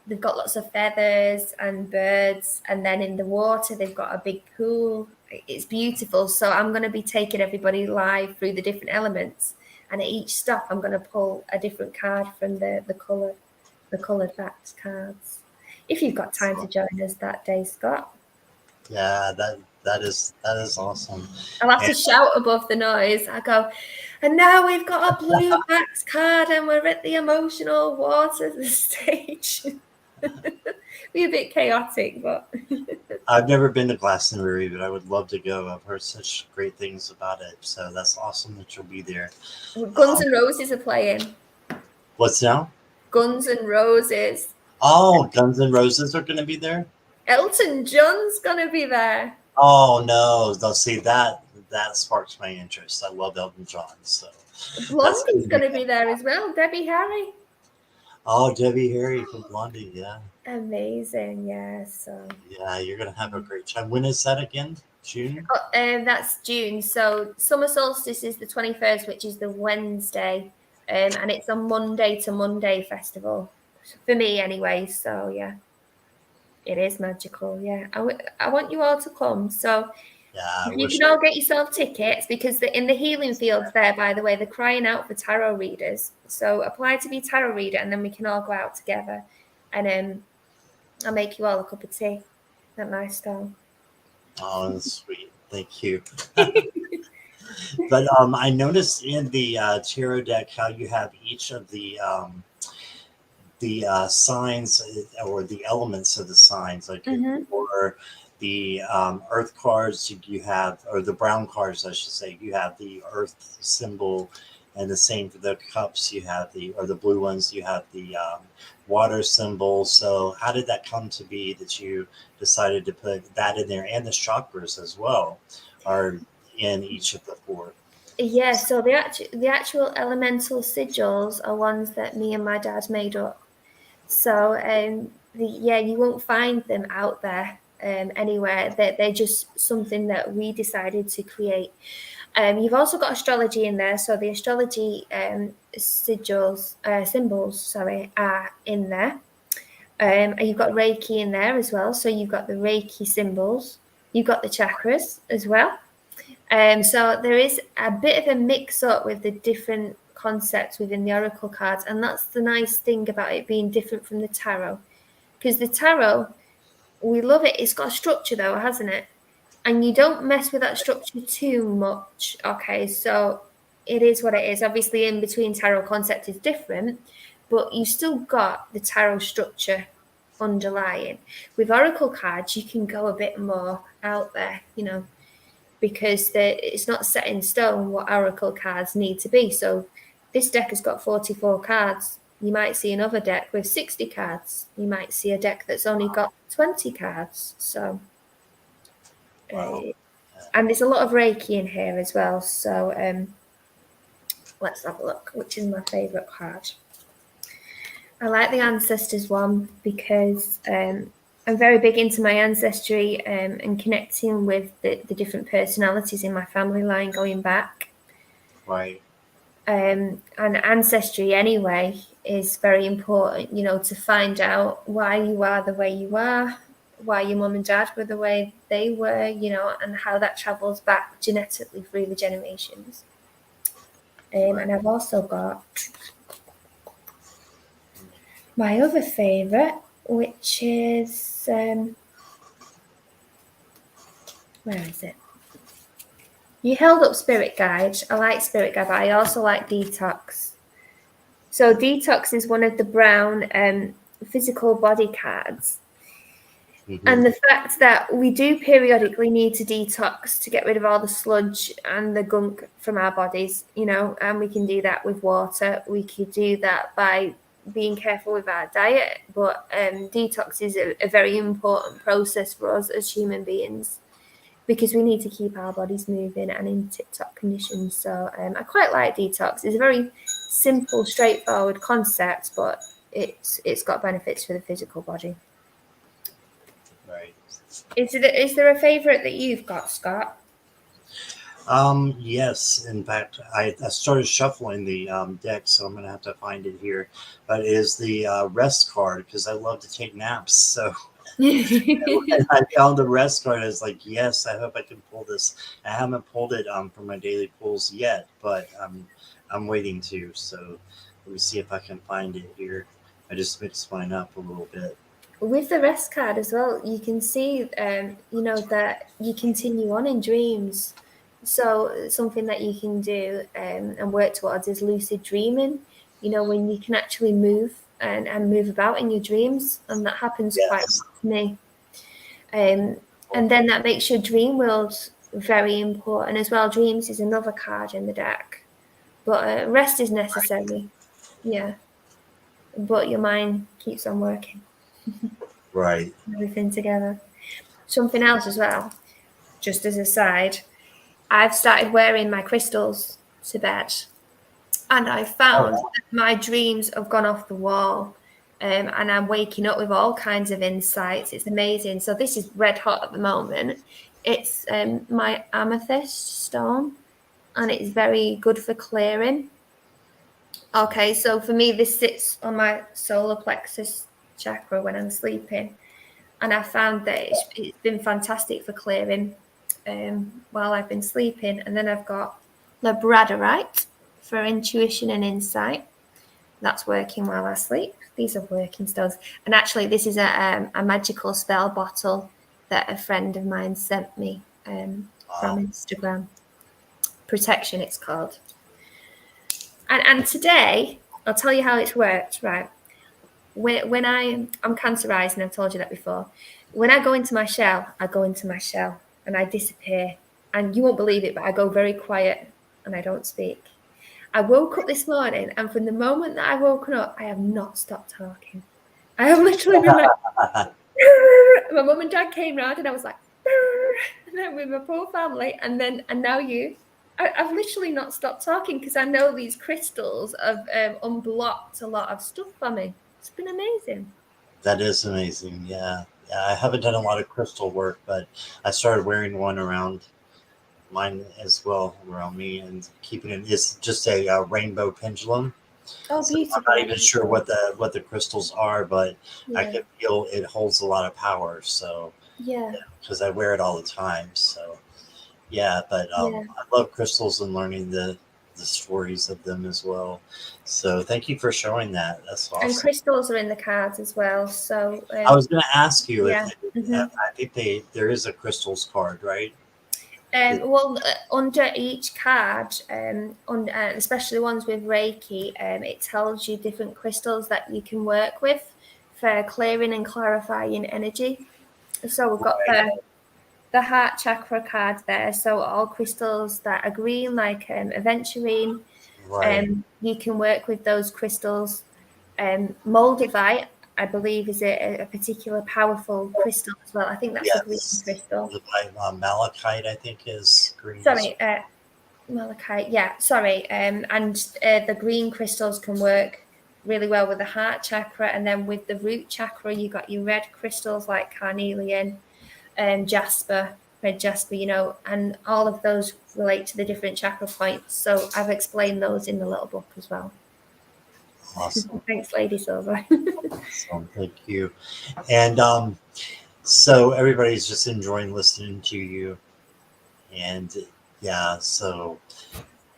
lots of feathers and birds, and then in the water they've got a big pool. It's beautiful. So I'm going to be taking everybody live through the different elements, and at each stop I'm going to pull a different card from the coloured backs cards. If you've got time to join us that day, Scott. Yeah, that is awesome. I'll have to shout above the noise. I go, and now we've got a blue backs card, and we're at the emotional water stage. Be a bit chaotic, but I've never been to Glastonbury, but I would love to go. I've heard such great things about it, so that's awesome that you'll be there. Guns N' Roses are playing. What's now? Guns N' Roses. Oh, Guns N' Roses are going to be there? Elton John's going to be there. Oh, no. See, that sparks my interest. I love Elton John. So Blondie's going to be there as well. Debbie Harry. Oh, Debbie Harry from Blondie, yeah. Amazing, yeah. So yeah, you're going to have a great time. When is that again? June? Oh, that's June. So summer solstice is the 21st, which is the Wednesday. And it's a Monday to Monday festival for me anyway. So yeah, it is magical. Yeah, I want you all to come. So yeah, you can all get yourself tickets, because in the Healing Fields there, by the way, they're crying out for tarot readers. So apply to be tarot reader, and then we can all go out together, and I'll make you all a cup of tea at my stall. Oh, that's sweet. Thank you. But I noticed in the tarot deck how you have each of the signs or the elements of the signs, like for the earth cards you have, or the brown cards I should say, you have the earth symbol, and the same for the cups, you have the blue ones, you have the water symbol. So how did that come to be that you decided to put that in there, and the chakras as well are in each of the four? Yeah, so the actual elemental sigils are ones that me and my dad made up. So you won't find them out there anywhere. They're just something that we decided to create. You've also got astrology in there, so the astrology symbols, are in there. And you've got Reiki in there as well. So you've got the Reiki symbols. You've got the chakras as well. So there is a bit of a mix-up with the different concepts within the oracle cards, and that's the nice thing about it being different from the tarot, because the tarot, we love it. It's got a structure though, hasn't it? And you don't mess with that structure too much. Okay, so it is what it is. Obviously, in between tarot concept is different, but you still got the tarot structure underlying. With oracle cards, you can go a bit more out there, because it's not set in stone what oracle cards need to be. So this deck has got 44 cards. You might see another deck with 60 cards. You might see a deck that's only got 20 cards. So, and there's a lot of Reiki in here as well. So let's have a look. Which is my favourite card? I like the Ancestors one because I'm very big into my ancestry and connecting with the different personalities in my family line going back. Right. And ancestry anyway is very important, to find out why you are the way you are, why your mum and dad were the way they were, and how that travels back genetically through the generations. And I've also got my other favourite, which is, where is it? You held up Spirit Guide. I like Spirit Guide, but I also like Detox. So Detox is one of the brown physical body cards. Mm-hmm. And the fact that we do periodically need to detox to get rid of all the sludge and the gunk from our bodies, and we can do that with water. We could do that by being careful with our diet, but detox is a very important process for us as human beings because we need to keep our bodies moving and in tip-top conditions. So I quite like detox. It's a very simple, straightforward concept, but it's got benefits for the physical body. Right. Is there a favorite that you've got, Scott? Yes. In fact, I started shuffling the deck, so I'm going to have to find it here. But it is the rest card because I love to take naps. So when I found the rest card, I was like, yes, I hope I can pull this. I haven't pulled it for my daily pulls yet, but I'm waiting to. So let me see if I can find it here. I just mixed mine up a little bit. With the rest card as well, you can see, that you continue on in dreams. So something that you can do and work towards is lucid dreaming, when you can actually move and move about in your dreams. And that happens quite a lot to me. And then that makes your dream world very important as well. Dreams is another card in the deck. But rest is necessary. Yeah. But your mind keeps on working. Right. Everything together. Something else as well, just as a side, I've started wearing my crystals to bed, and I found that my dreams have gone off the wall, and I'm waking up with all kinds of insights. It's amazing. So this is red hot at the moment. It's my amethyst stone, and it's very good for clearing. Okay, so for me, this sits on my solar plexus chakra when I'm sleeping. And I found that it's been fantastic for clearing while I've been sleeping. And then I've got labradorite for intuition and insight. That's working while I sleep. These are working stones. And actually, this is a magical spell bottle that a friend of mine sent me from Instagram. Protection, it's called. And today, I'll tell you how it's worked, right? When I'm cancerized, and I've told you that before, when I go into my shell, and I disappear. And you won't believe it, but I go very quiet and I don't speak. I woke up this morning, and from the moment that I woken up, I have not stopped talking. I have literally been like, my mum and dad came round, and I was like, and then with my poor family, and now you. I've literally not stopped talking because I know these crystals have unblocked a lot of stuff for me. It's been amazing. That is amazing. Yeah. I haven't done a lot of crystal work, but I started wearing one around mine as well, around me, and keeping it. It's just a rainbow pendulum. Oh, so beautiful. I'm not even sure what the crystals are, but I can feel it holds a lot of power. So because I wear it all the time. So but I love crystals and learning the stories of them as well. So thank you for showing that. That's awesome. And crystals are in the cards as well. So I was going to ask you if I think there is a crystals card, right? Under each card, especially ones with Reiki, it tells you different crystals that you can work with for clearing and clarifying energy. So we've got the heart chakra card there. So all crystals that are green, like aventurine, Right. you can work with those crystals. Moldavite, I believe, is a particular powerful crystal as well. I think that's a green Yes. crystal. The malachite, I think, is green as Sorry, malachite. Yeah, sorry. And the green crystals can work really well with the heart chakra, and then with the root chakra, you got your red crystals like carnelian, jasper, red jasper. And all of those relate to the different chakra points. So I've explained those in the little book as well. awesome. Thanks, Lady Silver. Awesome. Thank you. And so everybody's just enjoying listening to you. And yeah, so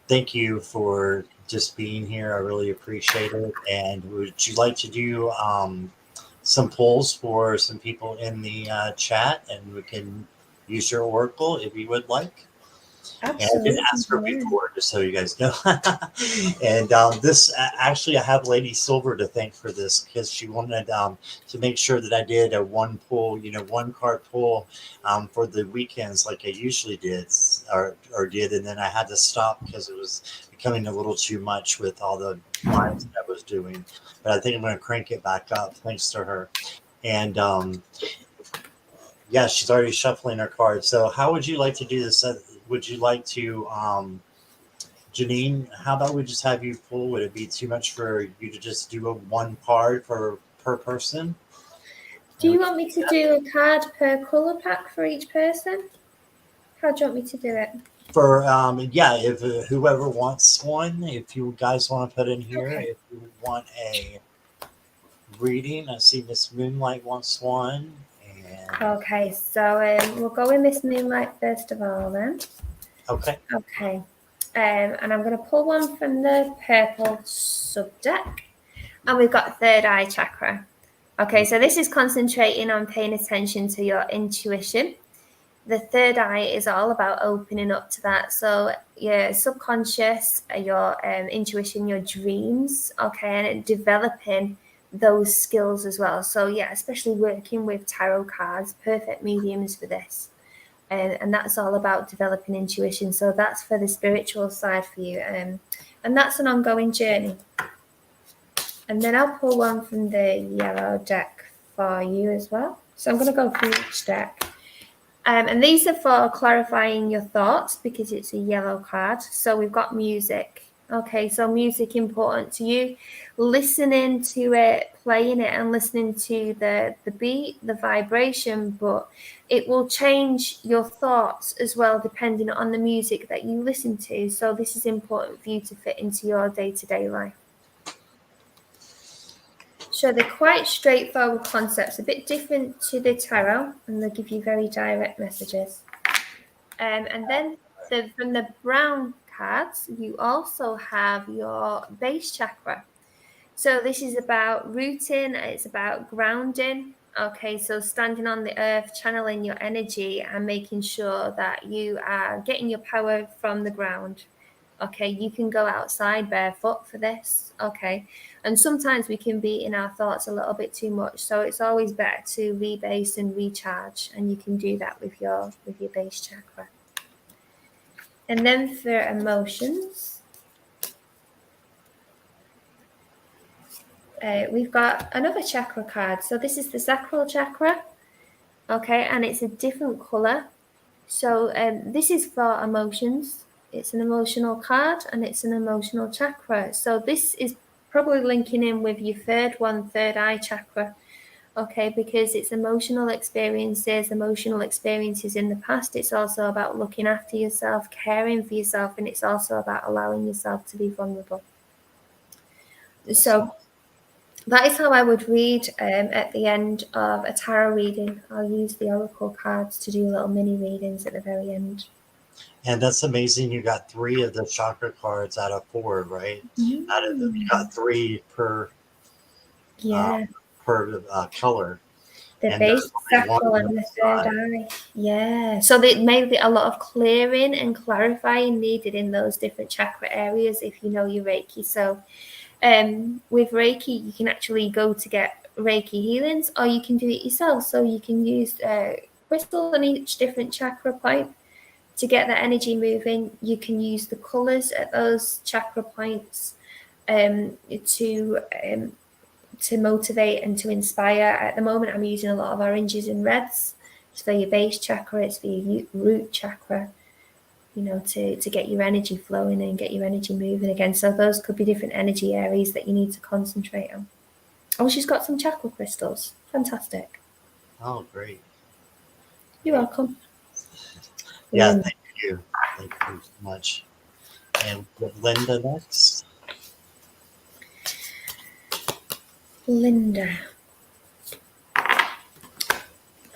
thank you for just being here. I really appreciate it. And would you like to do some polls for some people in the chat? And we can use your oracle if you would like. And I did Absolutely. ask her before, just so you guys know. And this actually, I have Lady Silver to thank for this because she wanted to make sure that I did a one pull, one card pull for the weekends like I usually did, or did, and then I had to stop because it was becoming a little too much with all the lives that I was doing. But I think I'm going to crank it back up thanks to her. And yeah, she's already shuffling her cards. So how would you like to do this? Would you like to, Janine, how about we just have you pull? Would it be too much for you to just do a one card per person? Do you want me to do a card per colour pack for each person? How do you want me to do it? For yeah, if whoever wants one, if you guys want to put in here, Okay. if you want a reading, I see Miss Moonlight wants one, and Okay, so we'll go with Miss Moonlight first of all then. okay, Okay, and I'm going to pull one from the purple sub-deck, and we've got third eye chakra. Okay, so this is concentrating on paying attention to your intuition. The third eye is all about opening up to that. So your subconscious, your intuition, your dreams, okay, and developing those skills as well. So yeah, especially working with tarot cards, perfect mediums for this. And that's all about developing intuition. So that's for the spiritual side for you. And that's an ongoing journey. And then I'll pull one from the yellow deck for you as well. So I'm going to go through each deck. And these are for clarifying your thoughts because it's a yellow card. So we've got music. Okay, so music important to you. Listening to it, playing it, and listening to the beat, the vibration, but it will change your thoughts as well depending on the music that you listen to. So this is important for you to fit into your day-to-day life. So they're quite straightforward concepts, a bit different to the tarot, and they give you very direct messages. And then from the brown cards, you also have your base chakra. So this is about rooting, it's about grounding. Okay, so standing on the earth, channeling your energy and making sure that you are getting your power from the ground. Okay, you can go outside barefoot for this. Okay, and sometimes we can be in our thoughts a little bit too much, so it's always better to rebase and recharge, and you can do that with your base chakra. And then for emotions, we've got another chakra card. So this is the sacral chakra. Okay, and it's a different color. So this is for emotions. It's an emotional card and it's an emotional chakra. So this is probably linking in with your third eye chakra. Okay, because it's emotional experiences in the past. It's also about looking after yourself, caring for yourself, and it's also about allowing yourself to be vulnerable. So that is how I would read at the end of a tarot reading. I'll use the oracle cards to do little mini readings at the very end. and that's amazing. You got 3 of the chakra cards out of 4, right? Out of you got 3 per Yeah. Per color. The And base, there's only sacral, one and the third side. eye. Yeah. So there may be a lot of clearing and clarifying needed in those different chakra areas if you know your Reiki. So with Reiki, you can actually go to get Reiki healings, or you can do it yourself. So you can use crystals on each different chakra point to get that energy moving. You can use the colors at those chakra points to motivate and to inspire. At the moment, I'm using a lot of oranges and reds. It's for your base chakra, it's for your root chakra, to get your energy flowing and get your energy moving again. So those could be different energy areas that you need to concentrate on. Oh, she's got some chakra crystals. Fantastic. Oh, great. You're welcome. Yeah, thank you. Thank you so much. And Linda next. Linda.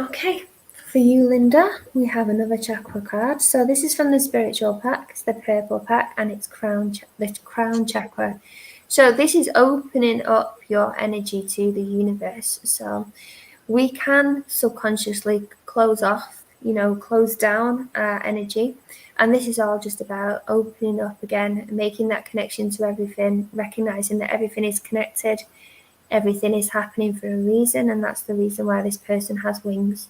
Okay, for you, Linda, we have another chakra card. So this is from the spiritual pack. It's the purple pack, and it's the crown chakra. So this is opening up your energy to the universe. So we can subconsciously close off, close down our energy. And this is all just about opening up again, making that connection to everything, recognizing that everything is connected. Everything is happening for a reason, and that's the reason why this person has wings.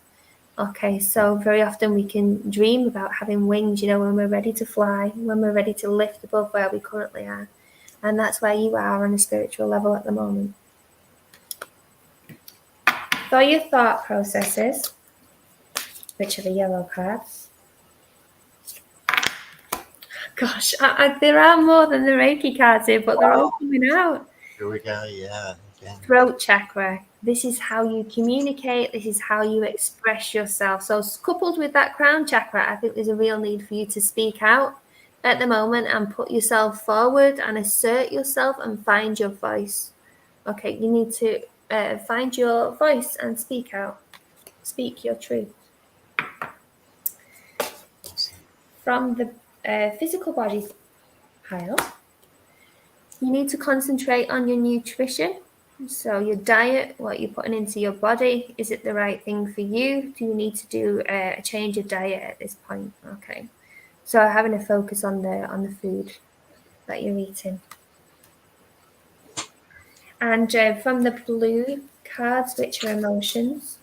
Okay, so very often we can dream about having wings, when we're ready to fly, when we're ready to lift above where we currently are. And that's where you are on a spiritual level at the moment. For your thought processes, which are the yellow cards. Gosh, there are more than the Reiki cards here, but they're all coming out. Here we go. Yeah. Again. Throat chakra. This is how you communicate. This is how you express yourself. So coupled with that crown chakra, I think there's a real need for you to speak out at the moment and put yourself forward and assert yourself and find your voice. Okay, you need to find your voice and speak out. Speak your truth. From the physical body pile, you need to concentrate on your nutrition. So your diet, what you're putting into your body, is it the right thing for you? Do you need to do a change of diet at this point? Okay. So having a focus on the food that you're eating. And from the blue cards, which are emotions,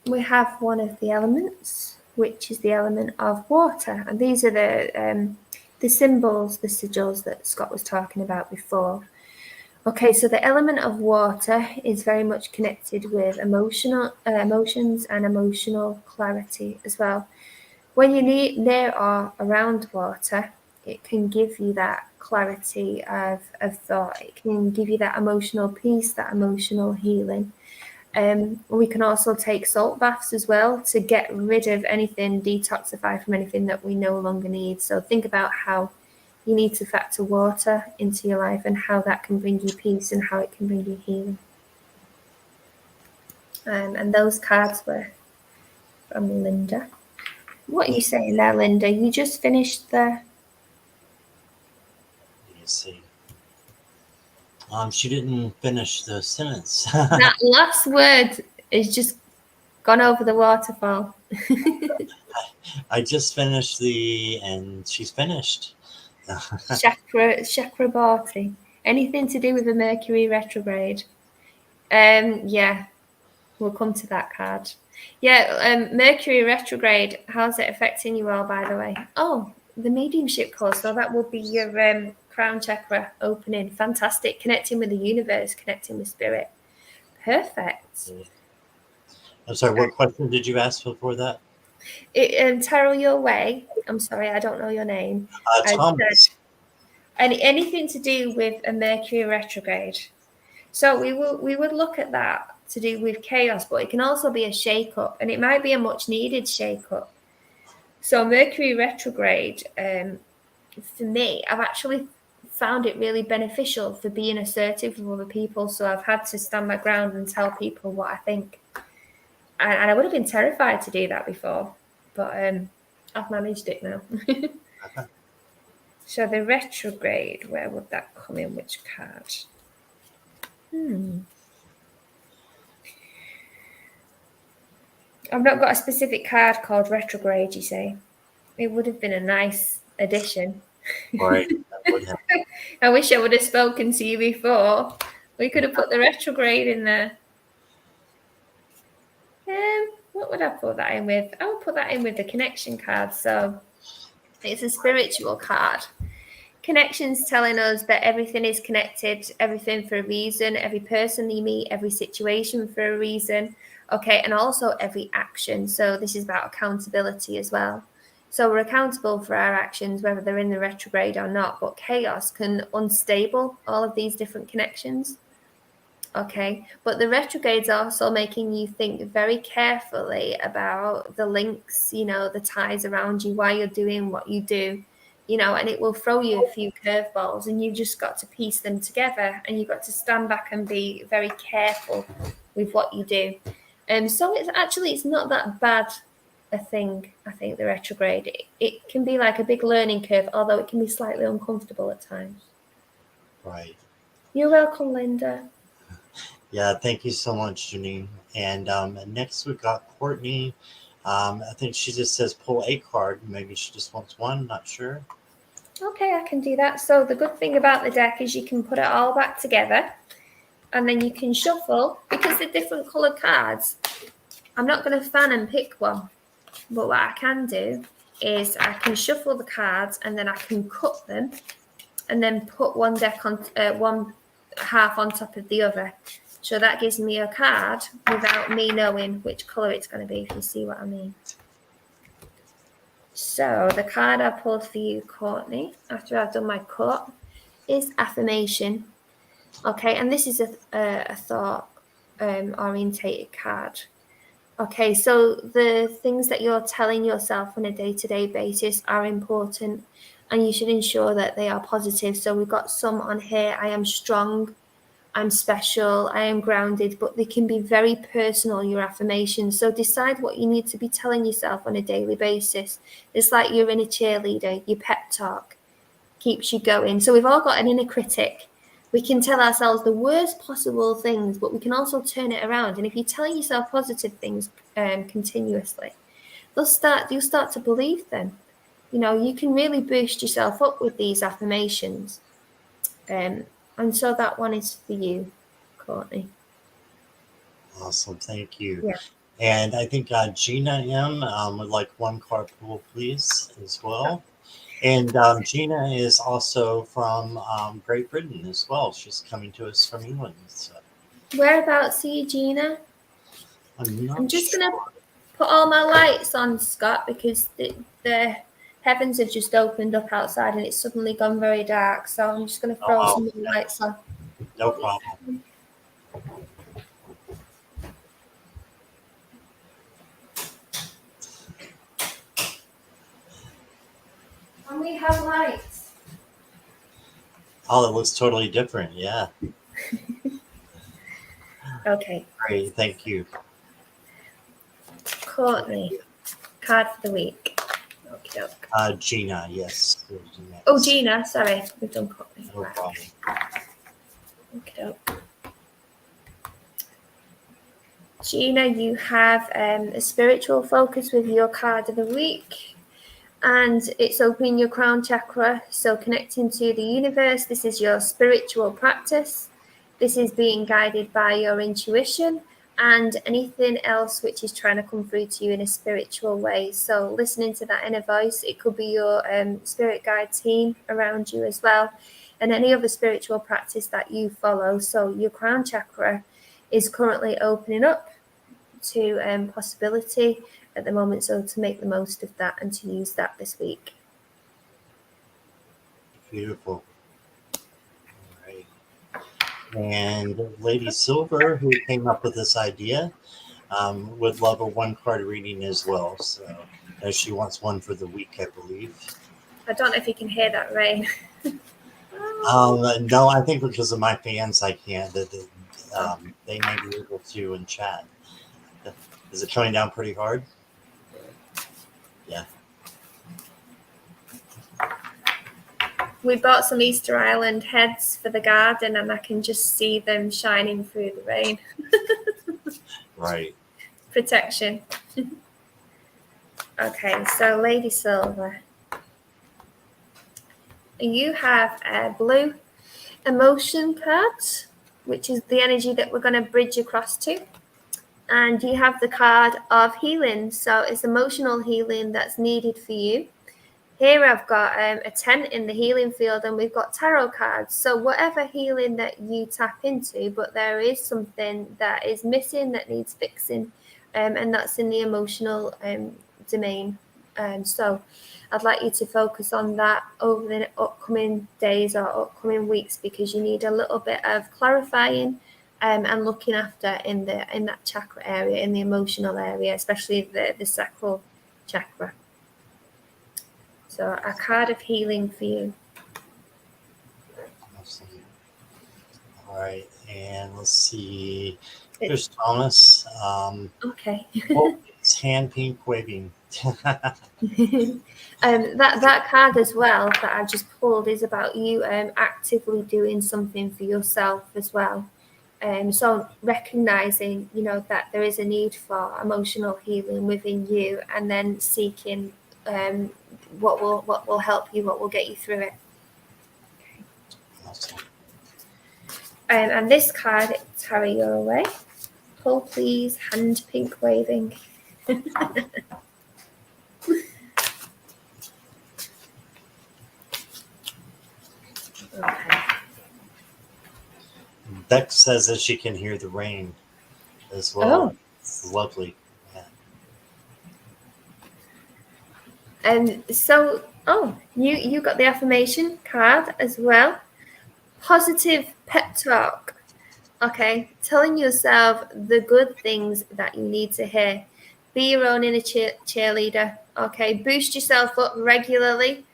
we have one of the elements, which is the element of water. And these are the symbols, the sigils that Scott was talking about before. Okay, so the element of water is very much connected with emotions and emotional clarity as well. When you're near or around water, it can give you that clarity of thought. It can give you that emotional peace, that emotional healing. We can also take salt baths as well to get rid of anything, detoxify from anything that we no longer need. So think about how you need to factor water into your life and how that can bring you peace and how it can bring you healing. And those cards were from Linda. What are you saying there, Linda? You just finished the... Let me see. She didn't finish the sentence. That last word is just gone over the waterfall. I just finished and she's finished. Chakra Bharti. Anything to do with the Mercury retrograde. Yeah, we'll come to that card. Yeah, Mercury retrograde, how's it affecting you all, by the way? Oh, the mediumship course, so that will be your crown chakra opening. Fantastic. Connecting with the universe, connecting with spirit. Perfect. I'm sorry, what question did you ask before that? Tarot Your Way. I'm sorry, I don't know your name. Thomas. Anything to do with a Mercury retrograde. So we would look at that to do with chaos, but it can also be a shake-up, and it might be a much-needed shake-up. So Mercury retrograde, for me, I've actually found it really beneficial for being assertive with other people. So I've had to stand my ground and tell people what I think. And I would have been terrified to do that before, but I've managed it now. So the retrograde, where would that come in? Which card? I've not got a specific card called retrograde, you say. It would have been a nice addition. Right. That would have. I wish I would have spoken to you before. We could have put the retrograde in there. What would I put that in with? I would put that in with the connection card. So it's a spiritual card. Connections telling us that everything is connected, everything for a reason, every person you meet, every situation for a reason. Okay, and also every action. So this is about accountability as well. So we're accountable for our actions, whether they're in the retrograde or not, but chaos can unstable all of these different connections. Okay, but the retrograde's also making you think very carefully about the links, the ties around you, why you're doing what you do, and it will throw you a few curveballs, and you've just got to piece them together, and you've got to stand back and be very careful with what you do. So it's not that bad a thing. I think the retrograde, it can be like a big learning curve, although it can be slightly uncomfortable at times. Right. You're welcome, Linda. Yeah, thank you so much, Janine. And next we got Courtney. I think she just says pull a card. Maybe she just wants one, not sure. Okay, I can do that. So the good thing about the deck is you can put it all back together and then you can shuffle because they're different coloured cards. I'm not going to fan and pick one, but what I can do is I can shuffle the cards and then I can cut them and then put one deck on one half on top of the other. So that gives me a card without me knowing which colour it's going to be, if you see what I mean. So the card I pulled for you, Courtney, after I've done my cut, is affirmation. Okay, and this is a thought orientated card. Okay, so the things that you're telling yourself on a day-to-day basis are important, and you should ensure that they are positive. So we've got some on here. I am strong. I'm special, I am grounded, but they can be very personal, your affirmations. So decide what you need to be telling yourself on a daily basis. It's like you're in a cheerleader, your pep talk keeps you going. So we've all got an inner critic. We can tell ourselves the worst possible things, but we can also turn it around. And if you're telling yourself positive things continuously, you'll start to believe them. You can really boost yourself up with these affirmations. And so that one is for you, Courtney. Awesome, thank you. Yeah. And I think Gina M would like one card pull, please, as well. And Gina is also from Great Britain as well. She's coming to us from England. So. Whereabouts are you, Gina? I'm just going to put all my lights on, Scott, because the heavens have just opened up outside and it's suddenly gone very dark. So I'm just going to throw some lights on. No problem. And we have lights. Oh, it looks totally different. Yeah. Okay. Great. Thank you. Courtney, card for the week. Okay. Gina, yes. Oh, Gina. Sorry. We've done Courtney. No problem. Okay. Gina, you have a spiritual focus with your card of the week, and it's opening your crown chakra, so connecting to the universe. This is your spiritual practice. This is being guided by your intuition and anything else which is trying to come through to you in a spiritual way. So listening to that inner voice, it could be your spirit guide team around you as well, and any other spiritual practice that you follow. So your crown chakra is currently opening up to possibility at the moment, so to make the most of that and to use that this week. Beautiful. All right. And Lady Silver, who came up with this idea, would love a one card reading as well. So she wants one for the week, I believe. I don't know if you can hear that rain. No, I think because of my fans, I can't. They may be able to in chat. Is it coming down pretty hard? Yeah. we bought some Easter Island heads for the garden, and I can just see them shining through the rain. Right. Protection. Okay, so Lady Silver, you have a blue emotion card, which is the energy that we're going to bridge across to. And you have the card of healing. So it's emotional healing that's needed for you. Here I've got a tent in the healing field, and we've got tarot cards. So whatever healing that you tap into, but there is something that is missing that needs fixing, and that's in the emotional domain. So I'd like you to focus on that over the upcoming days or upcoming weeks, because you need a little bit of clarifying and looking after in that chakra area, in the emotional area, especially the sacral chakra. So a card of healing for you. Awesome. All right, and let's see. There's Thomas. Okay. It's hand pink waving. That card as well that I just pulled is about you actively doing something for yourself as well. So recognizing, that there is a need for emotional healing within you, and then seeking what will help you, what will get you through it. Awesome. And this card, Tara, you're away. Pull, please. Hand pink waving. Okay. Beck says that she can hear the rain as well. Oh. It's lovely. Yeah. And so, you got the affirmation card as well. Positive pep talk. Okay, telling yourself the good things that you need to hear. Be your own inner cheerleader. Okay, boost yourself up regularly.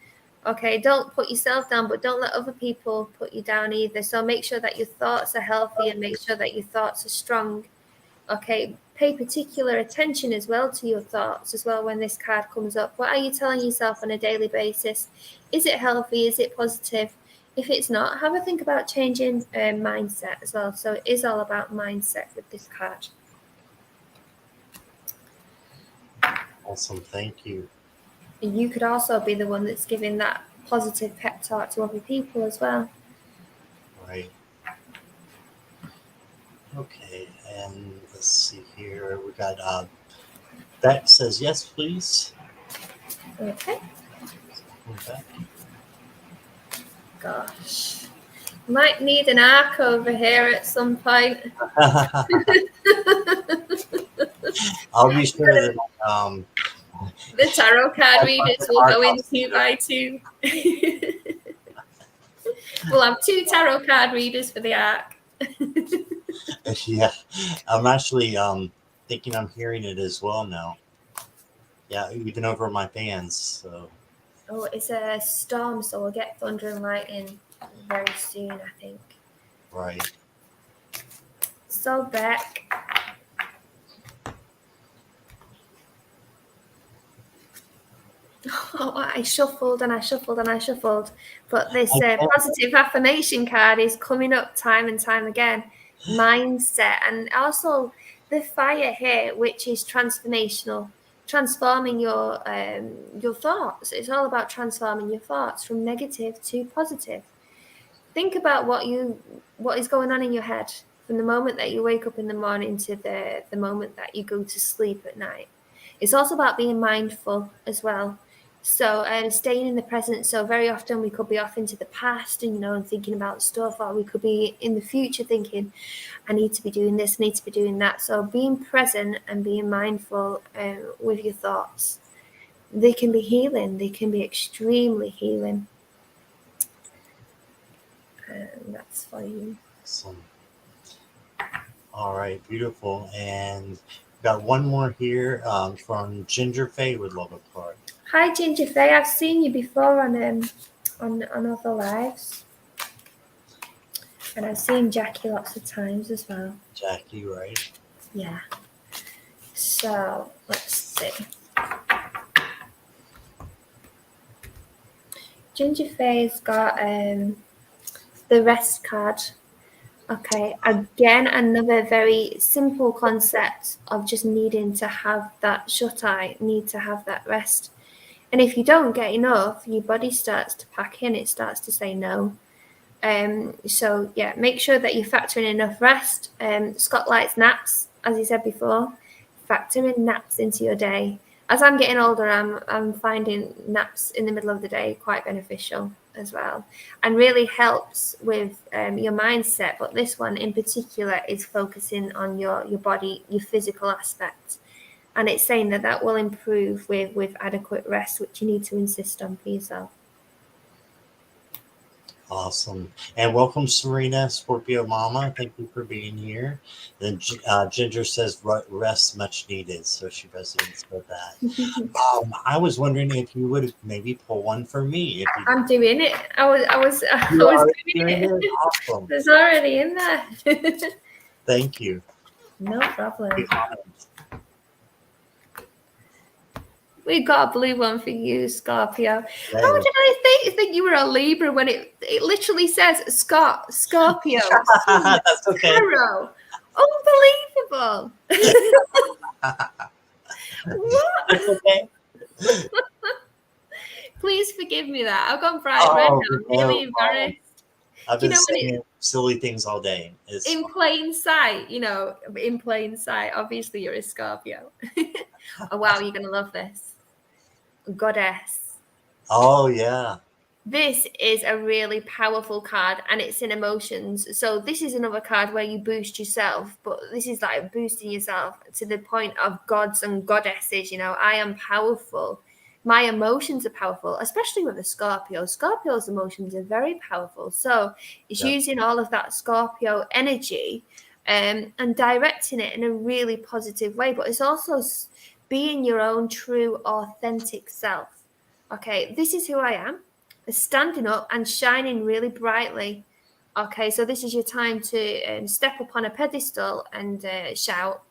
Okay, don't put yourself down, but don't let other people put you down either. So make sure that your thoughts are healthy, and make sure that your thoughts are strong. Okay, pay particular attention as well to your thoughts as well when this card comes up. What are you telling yourself on a daily basis? Is it healthy? Is it positive? If it's not, have a think about changing mindset as well. So it is all about mindset with this card. Awesome. Thank you. You could also be the one that's giving that positive pep talk to other people as well. Right. Okay, and let's see here. We got Beck says yes, please. Okay. Beck. Gosh. Might need an arc over here at some point. I'll be sure that the tarot card readers will go in 2 by 2. We'll have 2 tarot card readers for the arc. Yeah, I'm actually thinking I'm hearing it as well now. Yeah, even over my fans. So. Oh, it's a storm, so we'll get thunder and lightning very soon, I think. Right. So Beck. Oh, I shuffled and I shuffled and I shuffled. But this positive affirmation card is coming up time and time again. Mindset, and also the fire here, which is transformational, transforming your thoughts. It's all about transforming your thoughts from negative to positive. Think about what is going on in your head from the moment that you wake up in the morning to the moment that you go to sleep at night. It's also about being mindful as well. So staying in the present. So very often we could be off into the past and thinking about stuff, or we could be in the future thinking, I need to be doing this, need to be doing that. So being present and being mindful with your thoughts, they can be healing. They can be extremely healing. And that's for you. Awesome. All right, beautiful. And got one more here from Ginger Faye would love a card. Hi, Ginger Faye. I've seen you before on other lives, and I've seen Jackie lots of times as well. Jackie, right? Yeah. So let's see. Ginger Faye's got the rest card. Okay, again, another very simple concept of just needing to have that shut eye, need to have that rest. And if you don't get enough, your body starts to pack in, it starts to say no. So yeah, make sure that you factor in enough rest. Scott likes naps, as he said before. Factor in naps into your day. As I'm getting older, I'm finding naps in the middle of the day quite beneficial as well, and really helps with your mindset. But this one in particular is focusing on your body, your physical aspect, and it's saying that that will improve with adequate rest, which you need to insist on for yourself. Awesome. And welcome, Serena, Scorpio Mama. Thank you for being here. Then Ginger says rest much needed. So she resonates with that. I was wondering if you would maybe pull one for me. If you I'm doing it. I was doing doing it. it. Awesome. It's already in there. Thank you. No problem. Be honored. We got a blue one for you, Scorpio. Yeah. How did I think you were a Libra when it literally says Scorpio, That's okay. Tarot. Unbelievable. What? That's okay. Please forgive me that. I've gone bright red now. I'm really embarrassed. I've Do you been know when saying silly things all day. It's in plain sight, in plain sight, obviously you're a Scorpio. Oh, wow, you're going to love this. Goddess. Oh, yeah. This is a really powerful card and it's in emotions. So this is another card where you boost yourself, but this is like boosting yourself to the point of gods and goddesses. I am powerful. My emotions are powerful, especially with a Scorpio. Scorpio's emotions are very powerful. So it's using all of that Scorpio energy and directing it in a really positive way. But it's also being your own true, authentic self. Okay, this is who I am. Standing up and shining really brightly. Okay, so this is your time to step up on a pedestal and shout,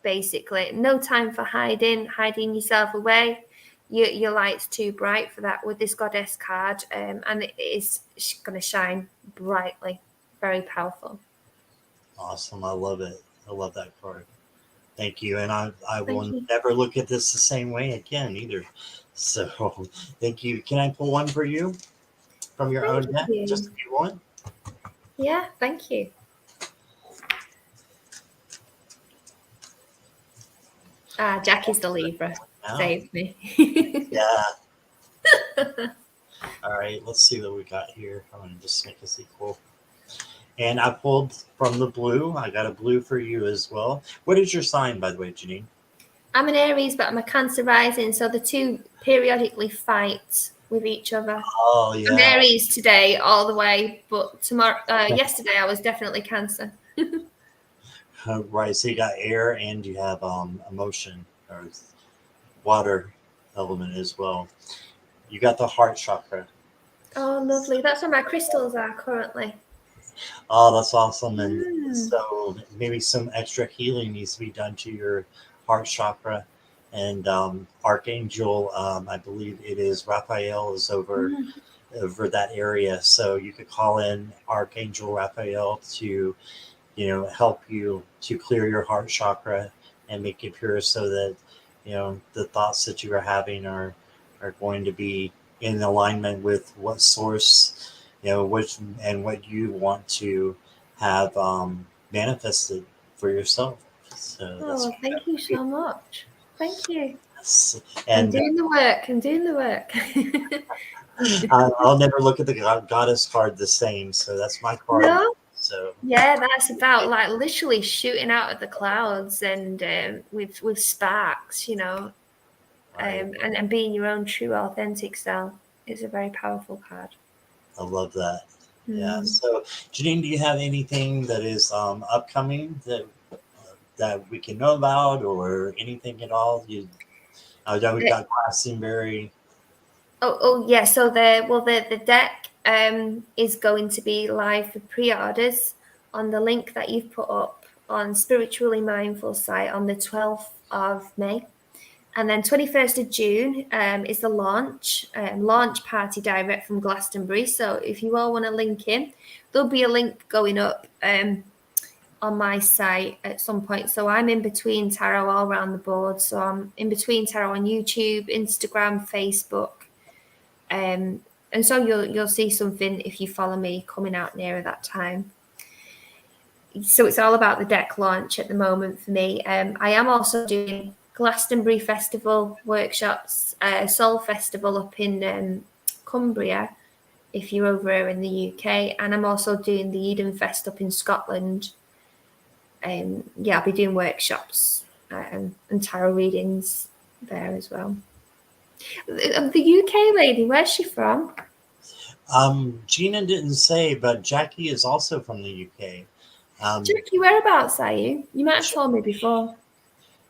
basically. No time for hiding yourself away. Your light's too bright for that with this goddess card, and it is going to shine brightly. Very powerful. Awesome. I love it. I love that card. Thank you. And I will never look at this the same way again either. So thank you. Can I pull one for you from your own deck? Just if you want. Yeah, thank you. Jackie's the Libra. Saved me. Yeah. All right, let's see what we got here. I'm going to just make this equal. And I pulled from the blue. I got a blue for you as well. What is your sign, by the way, Janine? I'm an Aries, but I'm a Cancer rising, so the two periodically fight with each other. Oh, yeah. I'm Aries today all the way, but yesterday I was definitely Cancer. Right, so you got air and you have emotion or water element as well. You got the heart chakra. Oh, lovely. That's where my crystals are currently. Oh, that's awesome. And so maybe some extra healing needs to be done to your heart chakra. And Archangel, I believe it is Raphael, is over that area. So you could call in Archangel Raphael to, help you to clear your heart chakra and make it pure, so that the thoughts that you are having are going to be in alignment with what source, what you want to have manifested for yourself. So thank you so much. Thank you. And I'm doing the work. I'll never look at the goddess card the same. So that's my card. No? So yeah, that's about like literally shooting out of the clouds and with sparks, right. And being your own true authentic self is a very powerful card. I love that. Yeah. So Janine, do you have anything that is upcoming that we can know about, or anything at all? I know we've got Glastonbury. Oh yeah. So the deck is going to be live for pre-orders on the link that you've put up on Spiritually Mindful site on the 12th of May. And then 21st of June is the launch party direct from Glastonbury. So if you all want to link in, there'll be a link going up on my site at some point. So I'm in between tarot all around the board. So I'm in between tarot on YouTube, Instagram, Facebook. And so you'll see something if you follow me coming out nearer that time. So it's all about the deck launch at the moment for me. I am also doing Glastonbury Festival workshops, Soul Festival up in Cumbria, if you're over here in the UK, and I'm also doing the Eden Fest up in Scotland. Yeah, I'll be doing workshops and tarot readings there as well. The UK lady, where's she from? Gina didn't say, but Jackie is also from the UK. Jackie, whereabouts are you? You might have told me before.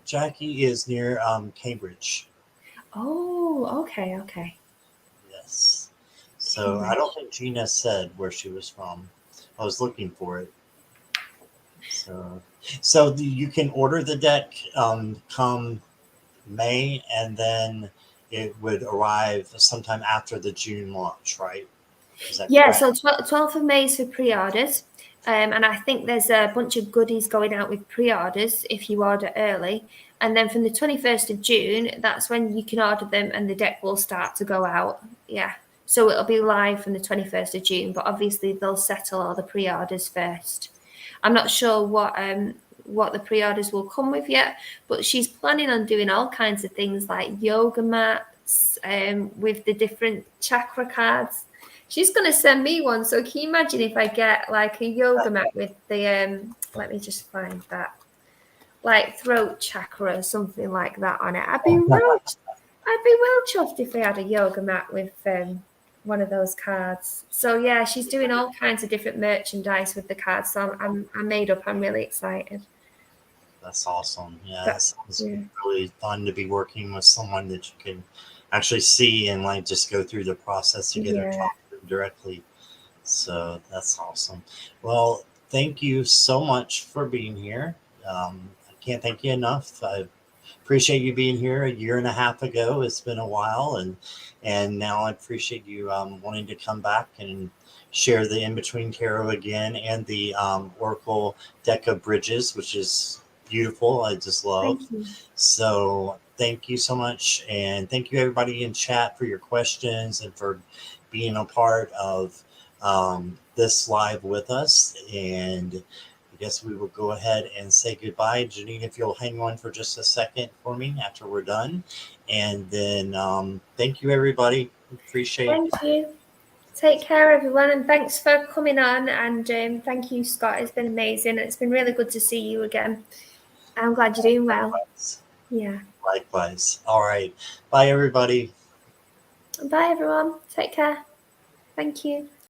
Jackie is near Cambridge. Oh, okay. Yes. So I don't think Gina said where she was from. I was looking for it. So you can order the deck come May, and then it would arrive sometime after the June launch, right? Yeah, correct? so 12th of May is for pre-orders. And I think there's a bunch of goodies going out with pre-orders if you order early. And then from the 21st of June, that's when you can order them and the deck will start to go out. Yeah. So it'll be live from the 21st of June, but obviously they'll settle all the pre-orders first. I'm not sure what the pre-orders will come with yet, but she's planning on doing all kinds of things like yoga mats with the different chakra cards. She's going to send me one. So can you imagine if I get like a yoga mat with the, let me just find that, like throat chakra or something like that on it. I'd be well chuffed if I had a yoga mat with one of those cards. So yeah, she's doing all kinds of different merchandise with the cards. So I'm made up. I'm really excited. That's awesome. Yeah, that sounds Yeah. really fun to be working with someone that you can actually see and like just go through the process to get to talk to them directly. So that's awesome. Well, thank you so much for being here. I can't thank you enough. I appreciate you being here a year and a half ago. It's been a while, and now I appreciate you wanting to come back and share the in between tarot again and the Oracle deck of bridges, which is beautiful. I just love. Thank you. So thank you so much, and thank you everybody in chat for your questions and for being a part of this live with us. And I guess we will go ahead and say goodbye. Janine, if you'll hang on for just a second for me after we're done. And then thank you, everybody. Appreciate it. Thank you. Take care, everyone, and thanks for coming on. And thank you, Scott. It's been amazing. It's been really good to see you again. I'm glad you're doing well. Likewise. Yeah. Likewise. All right. Bye, everybody. Bye, everyone. Take care. Thank you.